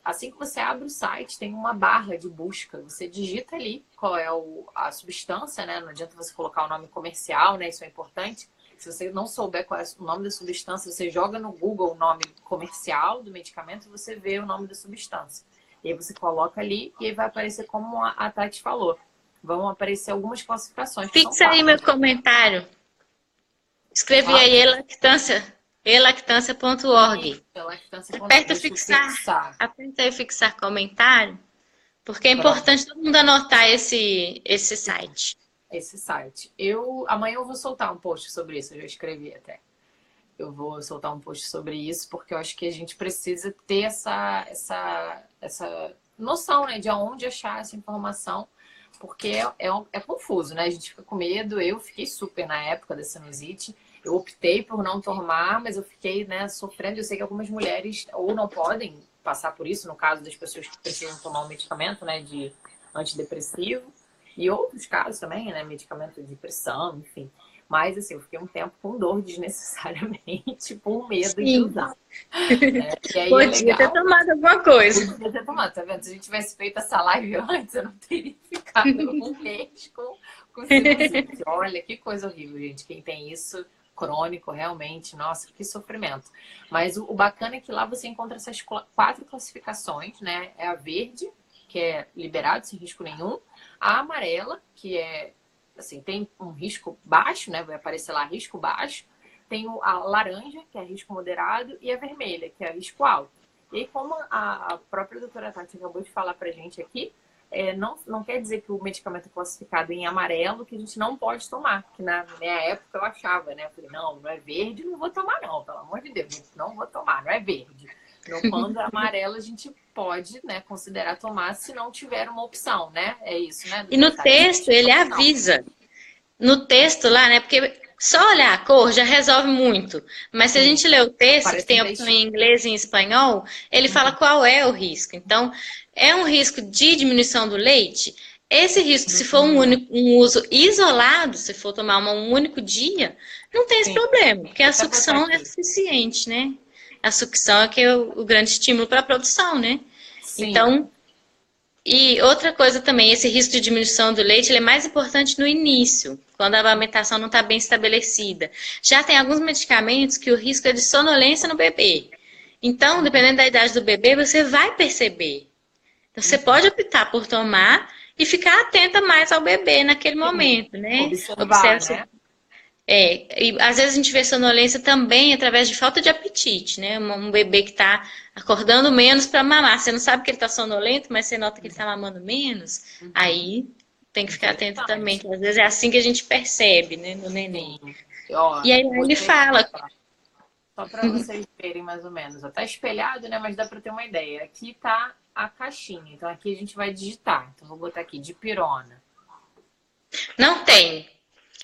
Assim que você abre o site, tem uma barra de busca. Você digita ali qual é a substância, né? Não adianta você colocar o nome comercial, né? Isso é importante. Se você não souber qual é o nome da substância, você joga no Google o nome comercial do medicamento e você vê o nome da substância. E aí você coloca ali e aí vai aparecer como a Tati falou. Vão aparecer algumas classificações. Fixa aí meu comentário. Escrevi aí elactância.org. Aperta fixar. Aperta aí fixar comentário, porque é importante todo mundo anotar esse site. Esse site. Amanhã eu vou soltar um post sobre isso, eu já escrevi até. Eu vou soltar um post sobre isso, porque eu acho que a gente precisa ter essa noção, né, de aonde achar essa informação. porque é confuso, né? A gente fica com medo. Eu fiquei super na época da sinusite. Eu optei por não tomar, mas eu fiquei, né, sofrendo. Eu sei que algumas mulheres ou não podem passar por isso, no caso das pessoas que precisam tomar um medicamento, né, de antidepressivo. E outros casos também, né, medicamento de pressão, enfim. Mas, assim, eu fiquei um tempo com dor desnecessariamente, por medo de Sim. usar. Né? E aí é Podia ter legal. tomado alguma coisa. Podia ter tomado, tá vendo? Se a gente tivesse feito essa live antes, eu não teria ficado um mês com sinusite. Olha, que coisa horrível, gente. Quem tem isso crônico, realmente, nossa, que sofrimento. Mas o bacana é que lá você encontra essas 4 classificações, né? É a verde, que é liberado sem risco nenhum. A amarela, que é, assim, tem um risco baixo, né? Vai aparecer lá risco baixo. Tem a laranja, que é risco moderado, e a vermelha, que é risco alto. E aí, como a própria doutora Tati acabou de falar pra gente aqui, não quer dizer que o medicamento é classificado em amarelo que a gente não pode tomar. Que na minha época eu achava, né? Eu falei, não é verde, não vou tomar não, pelo amor de Deus, não vou tomar, não é verde. Então, quando é amarelo, a gente pode, né, considerar tomar se não tiver uma opção, né? É isso, né? E no texto ele avisa. No texto lá, né? Porque só olhar a cor já resolve muito. Mas se a gente ler o texto, que tem a opção em inglês e em espanhol, ele fala qual é o risco. Então, é um risco de diminuição do leite. Esse risco, se for um uso isolado, se for tomar um único dia, não tem esse problema, porque a sucção é suficiente, né? A sucção é que é o grande estímulo para a produção, né? Sim. Então, e outra coisa também, esse risco de diminuição do leite ele é mais importante no início, quando a amamentação não está bem estabelecida. Já tem alguns medicamentos que o risco é de sonolência no bebê. Então, dependendo da idade do bebê, você vai perceber. Então, você pode optar por tomar e ficar atenta mais ao bebê naquele momento, né? Observar, né? E às vezes a gente vê sonolência também através de falta de apetite, né? Um bebê que está acordando menos para mamar. Você não sabe que ele está sonolento, mas você nota que ele está mamando menos. Aí tem que ficar atento também, que às vezes é assim que a gente percebe, né, no neném. E aí ele fala. Só para vocês verem mais ou menos. Está espelhado, né? Mas dá para ter uma ideia. Aqui está a caixinha. Então aqui a gente vai digitar. Então vou botar aqui dipirona. Não tem.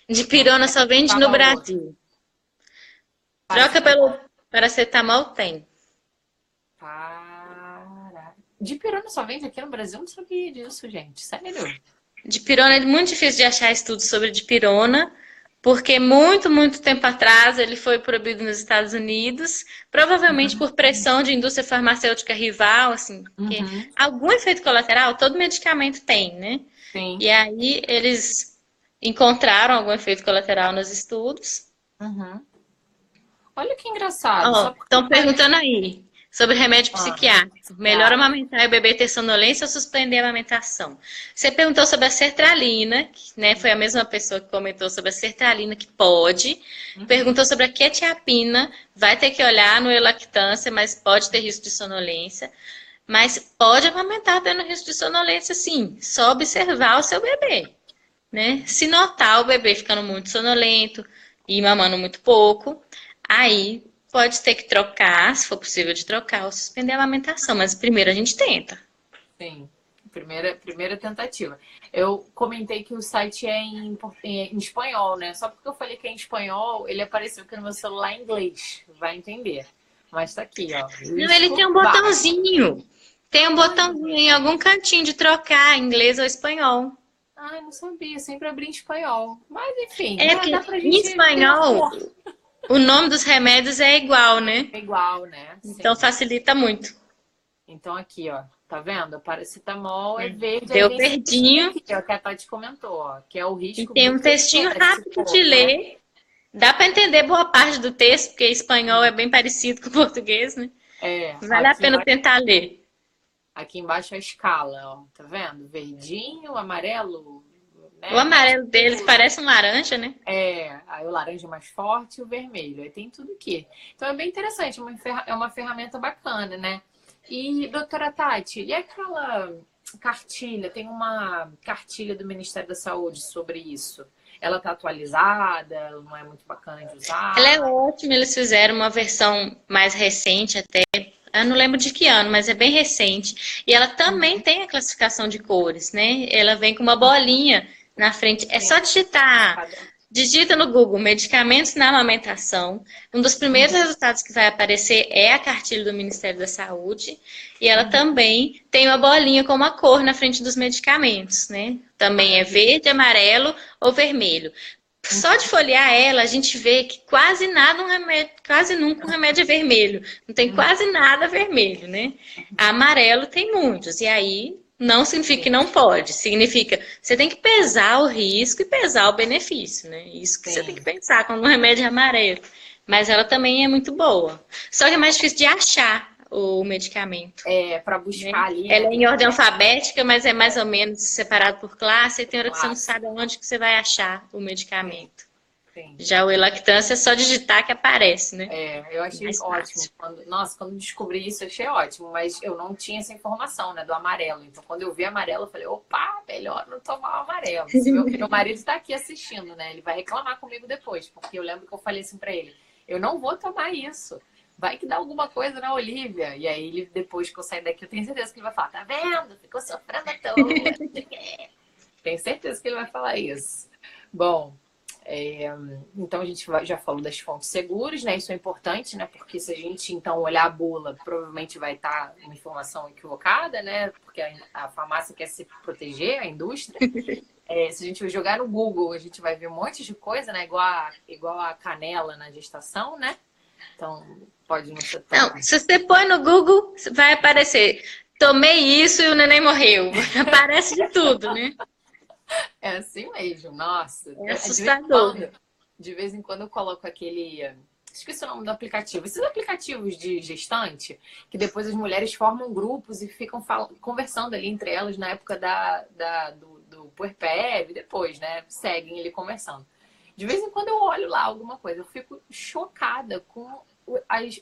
Dipirona só vende no Brasil. Troca pelo paracetamol, tem. Dipirona só vende aqui no Brasil? Eu não sabia disso, gente. Sério? Dipirona é muito difícil de achar estudos sobre dipirona, porque muito tempo atrás ele foi proibido nos Estados Unidos, provavelmente por pressão de indústria farmacêutica rival, assim, porque algum efeito colateral todo medicamento tem, né? Sim. E aí eles encontraram algum efeito colateral nos estudos. Olha que engraçado. Estão perguntando aí sobre remédio psiquiátrico. Melhor amamentar e o bebê ter sonolência ou suspender a amamentação? Você perguntou sobre a sertralina, né? Foi a mesma pessoa que comentou sobre a sertralina, que pode. Perguntou sobre a quetiapina. Vai ter que olhar no elactância, mas pode ter risco de sonolência. Mas pode amamentar tendo risco de sonolência, sim. Só observar o seu bebê, né? Se notar o bebê ficando muito sonolento e mamando muito pouco, aí pode ter que trocar, se for possível de trocar, ou suspender a amamentação. Mas primeiro a gente tenta. Sim, primeira tentativa. Eu comentei que o site é em espanhol, né? Só porque eu falei que é em espanhol, ele apareceu aqui no meu celular em inglês. Vai entender. Mas tá aqui, ó. Não, ele tem um botãozinho. Tem um botãozinho em algum cantinho de trocar inglês ou espanhol. Ai, não sabia. Sempre abri em espanhol. Mas enfim, dá pra gente em espanhol, o nome dos remédios é igual, né? É igual, né? Sim. Então facilita muito. Então aqui, ó. Tá vendo? O paracetamol é verde. Deu verdinho. Aqui, ó, que a Tati comentou, ó. Que é o risco. E tem um textinho rápido de ler. Dá para entender boa parte do texto, porque espanhol é bem parecido com o português, né? Vale a pena tentar ler. Aqui embaixo a escala, ó. Tá vendo? Verdinho, amarelo. Né? O amarelo deles parece um laranja, né? Aí o laranja mais forte e o vermelho. Aí tem tudo aqui. Então é bem interessante, é uma ferramenta bacana, né? E, doutora Tati, e aquela cartilha? Tem uma cartilha do Ministério da Saúde sobre isso. Ela tá atualizada? Não é muito bacana de usar? Ela é ótima, eles fizeram uma versão mais recente, até Eu não lembro de que ano, mas é bem recente. E ela também tem a classificação de cores, né? Ela vem com uma bolinha na frente. É Sim, só digitar. padrão. Digita no Google medicamentos na amamentação. Um dos primeiros resultados que vai aparecer é a cartilha do Ministério da Saúde. E ela também tem uma bolinha com uma cor na frente dos medicamentos, né? Também é Maravilha. verde, amarelo ou vermelho. Só de folhear ela, a gente vê que quase nada um remédio, quase nunca um remédio é vermelho. Não tem quase nada vermelho, né? Amarelo tem muitos. E aí não significa que Sim, não pode. Significa você tem que pesar o risco e pesar o benefício, né? Isso que você tem que sim. pensar quando um remédio é amarelo. Mas ela também é muito boa. Só que é mais difícil de achar o medicamento, Para né? buscar ali, Ela né? é Tem em que ordem ver alfabética, mas é mais ou menos separado por classe, e tem hora que você não classe. sabe onde que você vai achar o Sim, medicamento. sim. Já o Elactância é só digitar que aparece, né? Eu achei Mais ótimo. fácil. Nossa, quando descobri isso, eu achei ótimo, mas eu não tinha essa informação, né, do amarelo. Então, quando eu vi amarelo, eu falei, opa, melhor não tomar o amarelo. Se meu marido está aqui assistindo, né? Ele vai reclamar comigo depois, porque eu lembro que eu falei assim para ele, eu não vou tomar isso. Vai que dá alguma coisa na Olivia. E aí, ele, depois que eu sair daqui, eu tenho certeza que ele vai falar, tá vendo? Ficou sofrendo à toa. Tenho certeza que ele vai falar isso. Bom, então a gente já falou das fontes seguras, né? Isso é importante, né? Porque se a gente então olhar a bula, provavelmente vai estar uma informação equivocada, né? Porque a farmácia quer se proteger, a indústria. Se a gente jogar no Google, a gente vai ver um monte de coisa, né? Igual a canela na gestação, né? Então pode não ser tão. Não, se você põe no Google, vai aparecer. Tomei isso e o neném morreu. Aparece de tudo, né? É assim mesmo, nossa. É assustador. De vez em quando eu coloco aquele. Esqueci o nome do aplicativo. Esses aplicativos de gestante, que depois as mulheres formam grupos e ficam conversando ali entre elas na época do puerpério e depois, né? Seguem ali conversando. De vez em quando eu olho lá alguma coisa, eu fico chocada com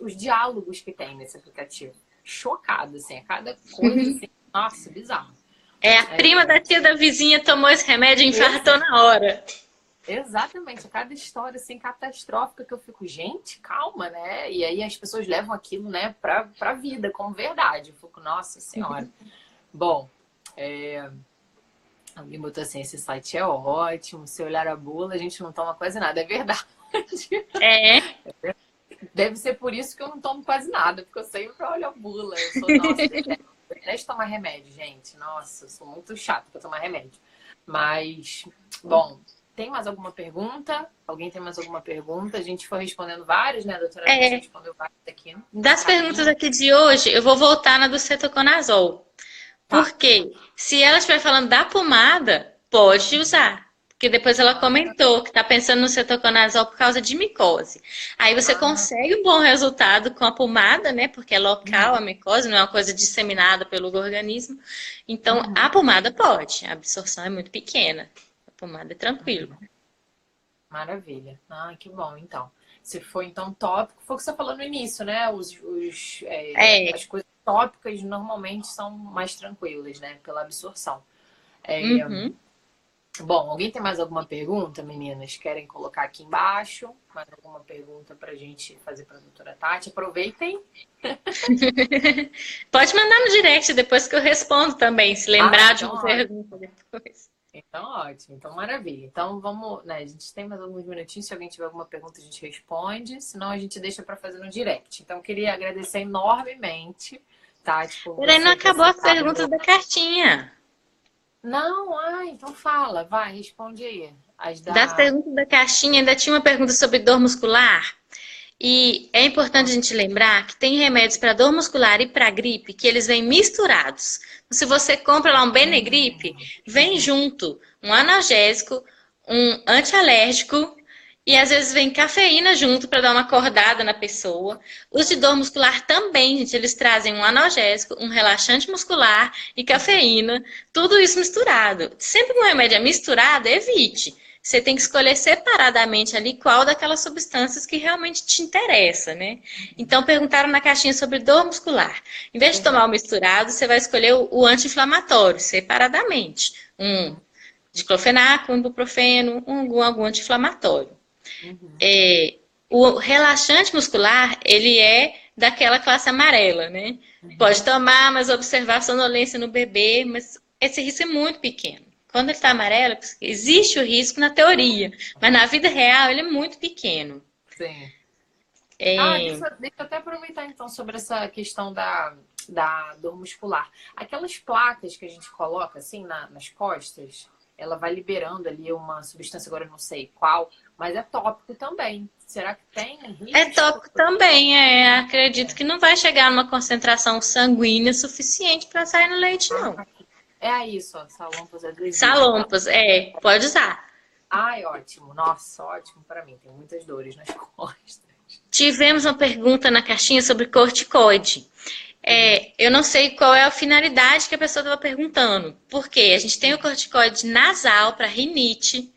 os diálogos que tem nesse aplicativo. Chocada, assim, a cada coisa assim. Nossa, bizarro. É, a prima da tia da vizinha tomou esse remédio e infartou na hora. Exatamente, a cada história assim catastrófica que eu fico, gente, calma, né? E aí as pessoas levam aquilo, né, pra vida, como verdade. Eu fico, nossa senhora. Bom, alguém botou assim, esse site é ótimo, se olhar a bula, a gente não toma quase nada, é verdade. É. Deve ser por isso que eu não tomo quase nada, porque eu sempre olho a bula. Eu sou, nossa, eu detesto tomar remédio, gente. Nossa, eu sou muito chata pra tomar remédio. Mas, bom, tem mais alguma pergunta? Alguém tem mais alguma pergunta? A gente foi respondendo várias, né, doutora? A gente respondeu várias aqui. Das perguntas aqui de hoje, eu vou voltar na do cetoconazol. Tá. Porque se ela estiver falando da pomada, pode usar. Porque depois ela comentou que está pensando no cetoconazol por causa de micose. Aí você consegue um bom resultado com a pomada, né? Porque é local a micose, não é uma coisa disseminada pelo organismo. Então, a pomada pode. A absorção é muito pequena. A pomada é tranquilo. Maravilha. Ah, que bom, então. Se for, então, tópico, foi o que você falou no início, né? As coisas tópicas normalmente são mais tranquilas, né? Pela absorção. Bom, alguém tem mais alguma pergunta, meninas? Querem colocar aqui embaixo? Mais alguma pergunta para a gente fazer para a doutora Tati? Aproveitem. Pode mandar no direct depois que eu respondo também, se lembrar de uma pergunta depois. Então, ótimo. Então, maravilha. Então, vamos, né? A gente tem mais alguns minutinhos. Se alguém tiver alguma pergunta, a gente responde. Senão, a gente deixa para fazer no direct. Então, eu queria agradecer enormemente, Tati, por Peraí, não acabou as perguntas da cartinha. Não, então fala. Vai, responde aí. Das perguntas da caixinha, ainda tinha uma pergunta sobre dor muscular. E é importante a gente lembrar que tem remédios para dor muscular e para gripe que eles vêm misturados. Se você compra lá um Benegripe, vem junto um analgésico, um antialérgico e às vezes vem cafeína junto para dar uma acordada na pessoa. Os de dor muscular também, gente, eles trazem um analgésico, um relaxante muscular e cafeína, tudo isso misturado. Sempre que um remédio é misturado, evite. Você tem que escolher separadamente ali qual daquelas substâncias que realmente te interessa, né? Então, perguntaram na caixinha sobre dor muscular. Em vez de tomar o misturado, você vai escolher o anti-inflamatório, separadamente. Um diclofenaco, um ibuprofeno, algum anti-inflamatório. O relaxante muscular, ele é daquela classe amarela, né? Pode tomar, mas observar a sonolência no bebê, mas esse risco é muito pequeno. Quando ele está amarelo, existe o risco na teoria, mas na vida real ele é muito pequeno. Sim. É, Deixa eu até aproveitar então sobre essa questão da dor muscular. Aquelas placas que a gente coloca assim nas costas, ela vai liberando ali uma substância, agora eu não sei qual, mas é tópico também. Será que tem é risco? tópico também, acredito que não vai chegar numa concentração sanguínea suficiente para sair no leite, não. É isso, ó, salompas adesivas. Salompas, pode usar. Ai, ótimo. Nossa, ótimo para mim. Tem muitas dores nas costas. Tivemos uma pergunta na caixinha sobre corticoide. Eu não sei qual é a finalidade que a pessoa estava perguntando. Porque a gente tem o corticoide nasal para rinite,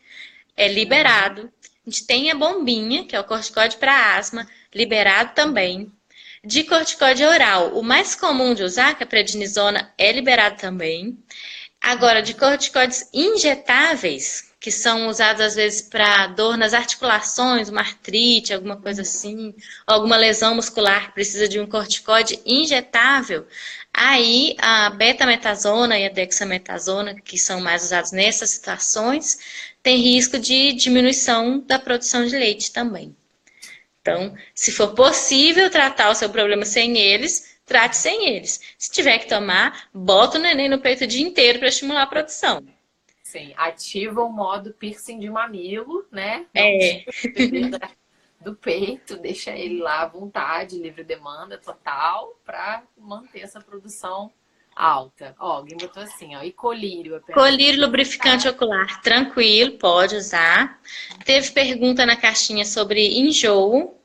é liberado. A gente tem a bombinha, que é o corticoide para asma, liberado também. De corticoide oral, o mais comum de usar, que é a prednisona, é liberado também. Agora, de corticoides injetáveis, que são usados às vezes para dor nas articulações, uma artrite, alguma coisa assim, ou alguma lesão muscular que precisa de um corticoide injetável, aí a betametasona e a dexametasona, que são mais usados nessas situações, tem risco de diminuição da produção de leite também. Então, se for possível tratar o seu problema sem eles, trate sem eles. Se tiver que tomar, bota o neném no peito o dia inteiro para estimular a produção. Sim, ativa o modo piercing de mamilo, né? Do peito, deixa ele lá à vontade, livre demanda total, para manter essa produção alta. Ó, alguém botou assim, ó, e colírio apenas. Colírio lubrificante ocular, tranquilo, pode usar. Teve pergunta na caixinha sobre enjoo.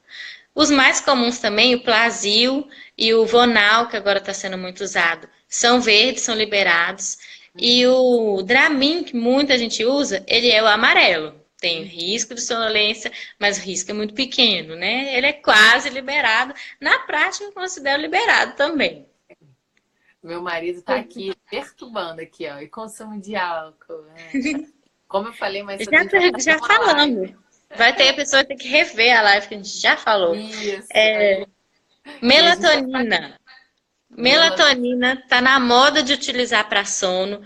Os mais comuns também, o Plasil e o Vonal, que agora está sendo muito usado, são verdes, são liberados. E o Dramin, que muita gente usa, ele é o amarelo. Tem risco de sonolência, mas o risco é muito pequeno, né? Ele é quase liberado. Na prática, eu considero liberado também. Meu marido tá aqui perturbando aqui, ó. E consumo de álcool. Né? Como eu falei, mas já falamos. Vai ter a pessoa que tem que rever a live que a gente já falou. Isso. Melatonina. Melatonina tá na moda de utilizar para sono.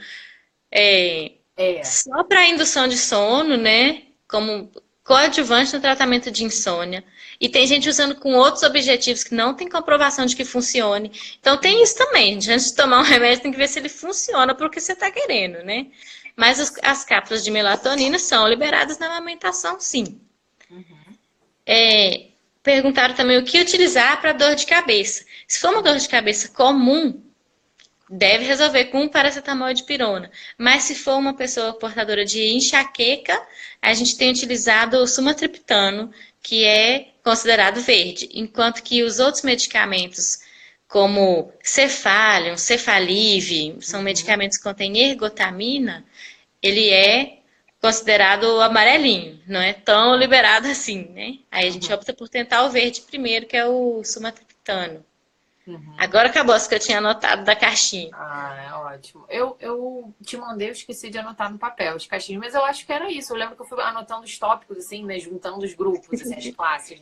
Só para indução de sono, né? Como coadjuvante no tratamento de insônia. E tem gente usando com outros objetivos que não tem comprovação de que funcione. Então tem isso também. Antes de tomar um remédio, tem que ver se ele funciona para o que você está querendo, né? Mas as cápsulas de melatonina são liberadas na amamentação, sim. Perguntaram também o que utilizar para dor de cabeça. Se for uma dor de cabeça comum, deve resolver com paracetamol e dipirona. Mas se for uma pessoa portadora de enxaqueca, a gente tem utilizado o sumatriptano, que é considerado verde. Enquanto que os outros medicamentos, como Cefalion, Cefalive, são medicamentos que contêm ergotamina, ele é considerado amarelinho, não é tão liberado assim, né? Aí a gente opta por tentar o verde primeiro, que é o sumatriptano. Agora acabou as que eu tinha anotado da caixinha. É ótimo. Eu te mandei, eu esqueci de anotar no papel as caixinhas, mas eu acho que era isso. Eu lembro que eu fui anotando os tópicos, assim, né? Juntando os grupos, assim, as classes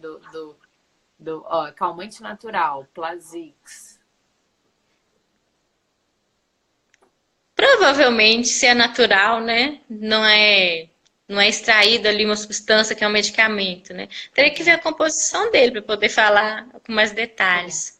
ó, calmante natural, Plasix. Provavelmente, se é natural, né? Não é extraído ali uma substância que é um medicamento, né? Teria que ver a composição dele para poder falar com mais detalhes.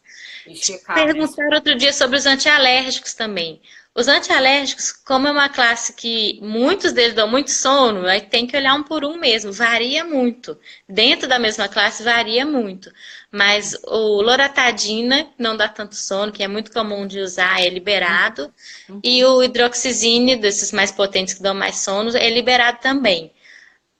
Perguntaram outro dia sobre os antialérgicos também. Os antialérgicos, como é uma classe que muitos deles dão muito sono, aí tem que olhar um por um mesmo, varia muito. Dentro da mesma classe varia muito. Mas o loratadina não dá tanto sono, que é muito comum de usar, é liberado. E o hidroxizine, desses mais potentes que dão mais sono, é liberado também.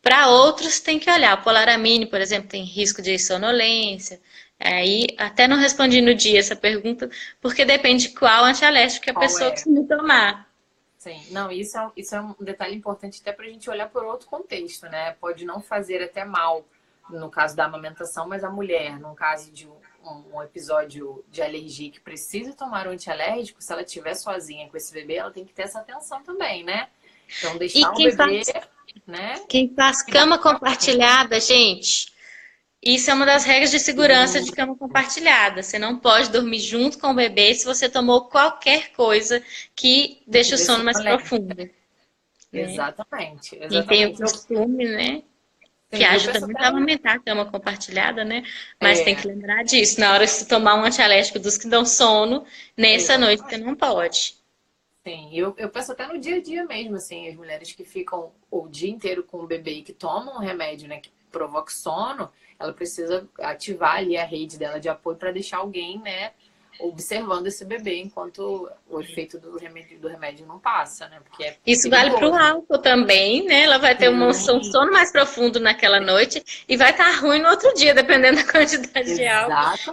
Para outros tem que olhar. O polaramine, por exemplo, tem risco de sonolência. Aí, até não respondi no dia essa pergunta, porque depende de qual antialérgico que a pessoa costuma tomar. Sim, não, isso é um detalhe importante até para a gente olhar por outro contexto, né? Pode não fazer até mal no caso da amamentação, mas a mulher, no caso de um episódio de alergia que precisa tomar um antialérgico, se ela estiver sozinha com esse bebê, ela tem que ter essa atenção também, né? Então, deixar o bebê, né? Quem faz cama compartilhada, gente... Isso é uma das regras de segurança de cama compartilhada. Você não pode dormir junto com o bebê se você tomou qualquer coisa que deixe o sono mais profundo, né? Exatamente, E tem o exatamente. costume, né? Que Sim, eu ajuda penso muito até a no... aumentar a cama compartilhada, né? Mas tem É, que lembrar disso. Na hora de você tomar um antialérgico dos que dão sono, nessa noite você exatamente. não pode. Sim, eu penso até no dia a dia mesmo, assim, as mulheres que ficam o dia inteiro com o bebê e que tomam um remédio, né, que provoca sono, ela precisa ativar ali a rede dela de apoio para deixar alguém, né, observando esse bebê enquanto o efeito do remédio não passa, né, porque é Isso vale para o perigoso. álcool também, né? Ela vai ter um Sim, sono mais profundo naquela noite e vai estar ruim no outro dia, dependendo da quantidade de álcool.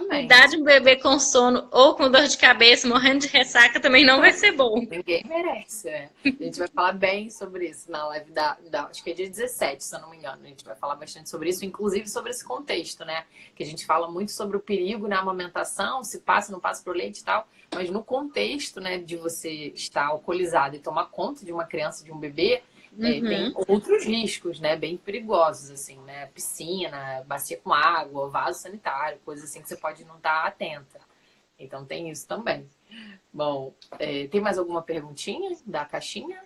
Cuidar exatamente. de um bebê com sono ou com dor de cabeça, morrendo de ressaca, também não vai ser bom. Ninguém merece, né? A gente vai falar bem sobre isso na live acho que é dia 17, se eu não me engano. A gente vai falar bastante sobre isso, inclusive sobre esse contexto, né? Que a gente fala muito sobre o perigo na amamentação, se passa, não passa pro leite e tal. Mas no contexto, né, de você estar alcoolizado e tomar conta de uma criança, de um bebê, tem Uhum. outros riscos, né? Bem perigosos, assim, né? Piscina, bacia com água, vaso sanitário, coisas assim que você pode não estar atenta. Então tem isso também. Bom, tem mais alguma perguntinha da caixinha?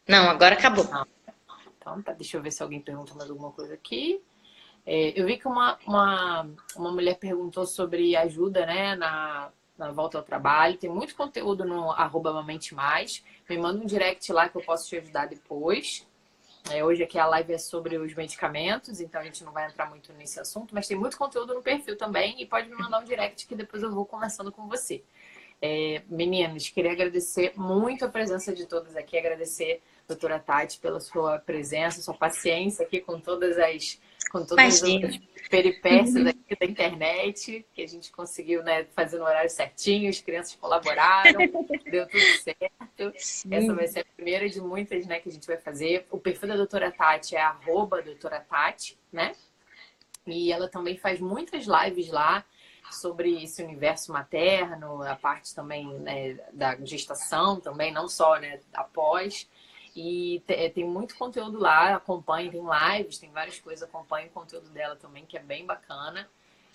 Não, agora acabou. Não. Então, tá, deixa eu ver se alguém pergunta mais alguma coisa aqui. Eu vi que uma mulher perguntou sobre ajuda, né, na volta ao trabalho. Tem muito conteúdo no @mamente mais. Me manda um direct lá que eu posso te ajudar depois. Hoje aqui a live é sobre os medicamentos, então a gente não vai entrar muito nesse assunto, mas tem muito conteúdo no perfil também e pode me mandar um direct que depois eu vou conversando com você. Meninos, queria agradecer muito a presença de todos aqui, agradecer a doutora Tati pela sua presença, sua paciência aqui com todas Imagina. as peripécias aqui da internet, que a gente conseguiu, né, fazer no horário certinho, as crianças colaboraram, deu tudo certo. Essa vai Sim. ser a primeira de muitas, né, que a gente vai fazer. O perfil da doutora Tati é @doutora Tati, né? E ela também faz muitas lives lá sobre esse universo materno, a parte também, né, da gestação também, não só, né, após. E tem muito conteúdo lá, acompanhe, tem lives, tem várias coisas, acompanhe o conteúdo dela também, que é bem bacana.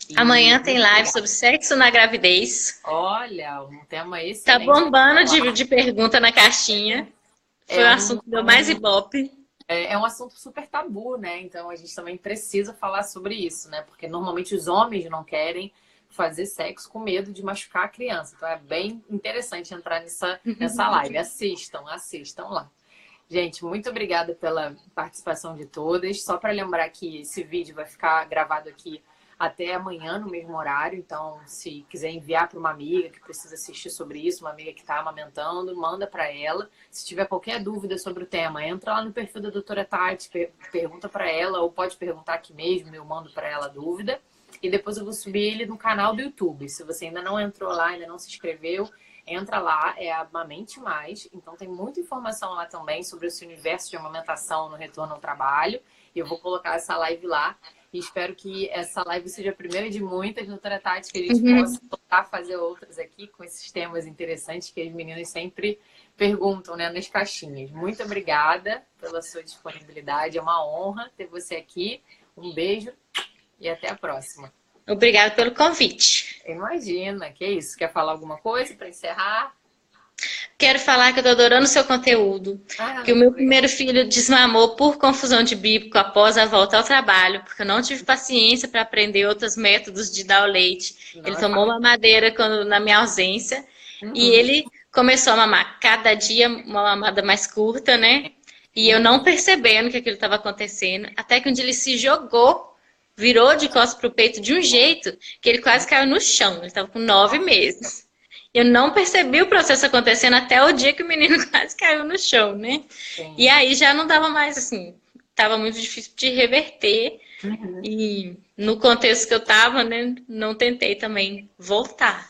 E Amanhã tem muito live obrigada. sobre sexo na gravidez. Olha, um tema Tá excelente para bombando falar. de pergunta na caixinha. Foi É o um, assunto que deu mais ibope. é um assunto super tabu, né? Então a gente também precisa falar sobre isso, né? Porque normalmente os homens não querem fazer sexo com medo de machucar a criança. Então é bem interessante entrar nessa live. Assistam lá. Gente, muito obrigada pela participação de todas. Só para lembrar que esse vídeo vai ficar gravado aqui até amanhã no mesmo horário. Então, se quiser enviar para uma amiga que precisa assistir sobre isso, uma amiga que está amamentando, manda para ela. Se tiver qualquer dúvida sobre o tema, entra lá no perfil da doutora Tati, pergunta para ela, ou pode perguntar aqui mesmo, eu mando para ela a dúvida. E depois eu vou subir ele no canal do YouTube. Se você ainda não entrou lá, ainda não se inscreveu, entra lá, é a Amamente Mais. Então tem muita informação lá também sobre esse universo de amamentação no retorno ao trabalho. E eu vou colocar essa live lá. E espero que essa live seja a primeira de muitas, doutora Tati, que a gente possa voltar a fazer outras aqui com esses temas interessantes que as meninas sempre perguntam, né, nas caixinhas. Muito obrigada pela sua disponibilidade. É uma honra ter você aqui. Um beijo e até a próxima. Obrigada pelo convite. Imagina, que isso? Quer falar alguma coisa para encerrar? Quero falar que eu tô adorando o seu conteúdo. Que o Muito meu obrigada. primeiro filho desmamou por confusão de bíblico após a volta ao trabalho, porque eu não tive paciência para aprender outros métodos de dar o leite. Não Ele é tomou fácil. mamadeira na minha ausência e Uhum, ele começou a mamar cada dia uma mamada mais curta, né? E eu não percebendo que aquilo estava acontecendo, até que um dia ele se jogou, virou de costas pro peito de um jeito que ele quase caiu no chão. Ele estava com 9 meses. Eu não percebi o processo acontecendo até o dia que o menino quase caiu no chão, né? E sim. aí já não dava mais assim, tava muito difícil de reverter. Uhum, E no contexto que eu tava, né, não tentei também voltar.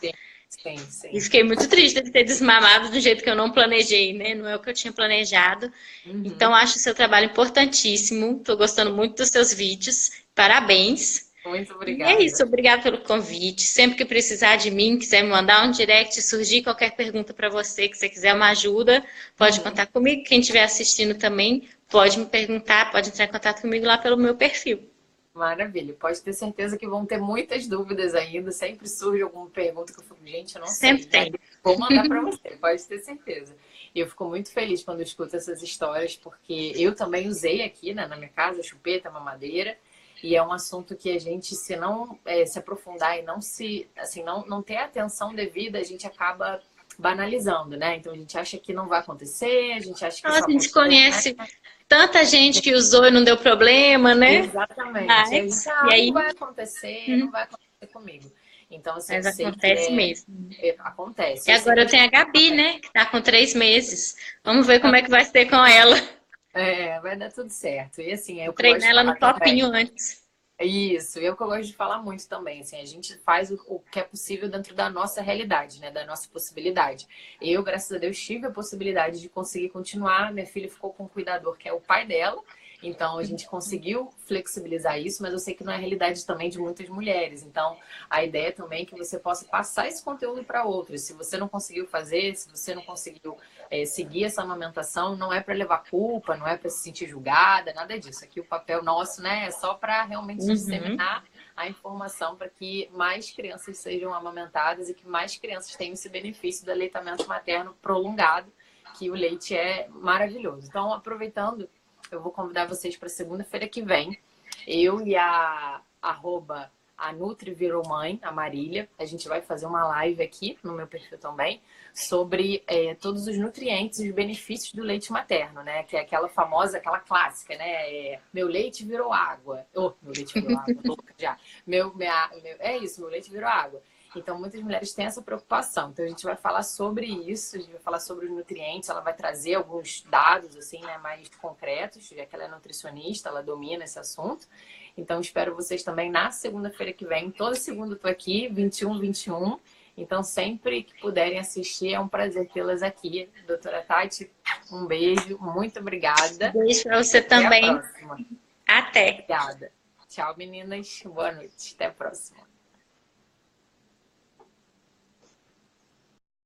sim, sim, E sim. fiquei muito triste de ter desmamado do jeito que eu não planejei, né? Não é o que eu tinha planejado. Então, Uhum. acho o seu trabalho importantíssimo. Estou gostando muito dos seus vídeos. Parabéns. Muito E é isso, obrigada. obrigado pelo convite. Sempre que precisar de mim, quiser me mandar um direct, surgir qualquer pergunta para você, que você quiser uma ajuda, pode Uhum. contar comigo. Quem estiver assistindo também pode me perguntar, pode entrar em contato comigo lá pelo meu perfil. Maravilha. Pode ter certeza que vão ter muitas dúvidas ainda. Sempre surge alguma pergunta que eu fico, gente, eu não Sempre sei. Aí tem. vou mandar para você, pode ter certeza. E eu fico muito feliz quando eu escuto essas histórias, porque eu também usei aqui, né, na minha casa, chupeta, mamadeira. E é um assunto que a gente, se não se aprofundar e não se, assim, não ter a atenção devida, a gente acaba banalizando, né? Então a gente acha que não vai acontecer, a gente acha que só Nossa, a gente acontece, né? conhece tanta gente que usou e não deu problema, né? Exatamente. E a gente, E não vai aí, acontecer, não vai acontecer comigo. Então, assim, eu mas sei que acontece mesmo. acontece. E Eu sei agora que eu tenho a Gabi, né? Que tá com 3 meses. Vamos ver como é que vai ser com ela. vai dar tudo certo. E assim, é Vou o que eu gosto treinar de ela falar no popinho também. antes. Isso, e é o que eu gosto de falar muito também, assim, a gente faz o que é possível dentro da nossa realidade, né, da nossa possibilidade. Eu, graças a Deus, tive a possibilidade de conseguir continuar, minha filha ficou com um cuidador que é o pai dela, então a gente conseguiu flexibilizar isso, mas eu sei que não é a realidade também de muitas mulheres, então a ideia também é que você possa passar esse conteúdo para outros. Se você não conseguiu fazer, se você não conseguiu seguir essa amamentação, não é para levar culpa, não é para se sentir julgada, nada disso. Aqui o papel nosso, né, é só para realmente Uhum. disseminar a informação para que mais crianças sejam amamentadas e que mais crianças tenham esse benefício do aleitamento materno prolongado, que o leite é maravilhoso. Então, aproveitando, eu vou convidar vocês para segunda-feira que vem. Eu e a Nutri Virou Mãe, a Marília, a gente vai fazer uma live aqui no meu perfil também sobre todos os nutrientes e os benefícios do leite materno, né? Que é aquela famosa, aquela clássica, né? Meu leite virou água. Oh, meu leite virou água, louca já. É isso, meu leite virou água. Então, muitas mulheres têm essa preocupação. Então, a gente vai falar sobre isso, a gente vai falar sobre os nutrientes, ela vai trazer alguns dados, assim, né, mais concretos, já que ela é nutricionista, ela domina esse assunto. Então, espero vocês também na segunda-feira que vem. Toda segunda eu tô aqui, 21, 21. Então, sempre que puderem assistir, é um prazer tê-las aqui. Doutora Tati, um beijo, muito obrigada. Beijo pra você Até a também. próxima. Até. Obrigada. Tchau, meninas. Boa noite. Até a próxima.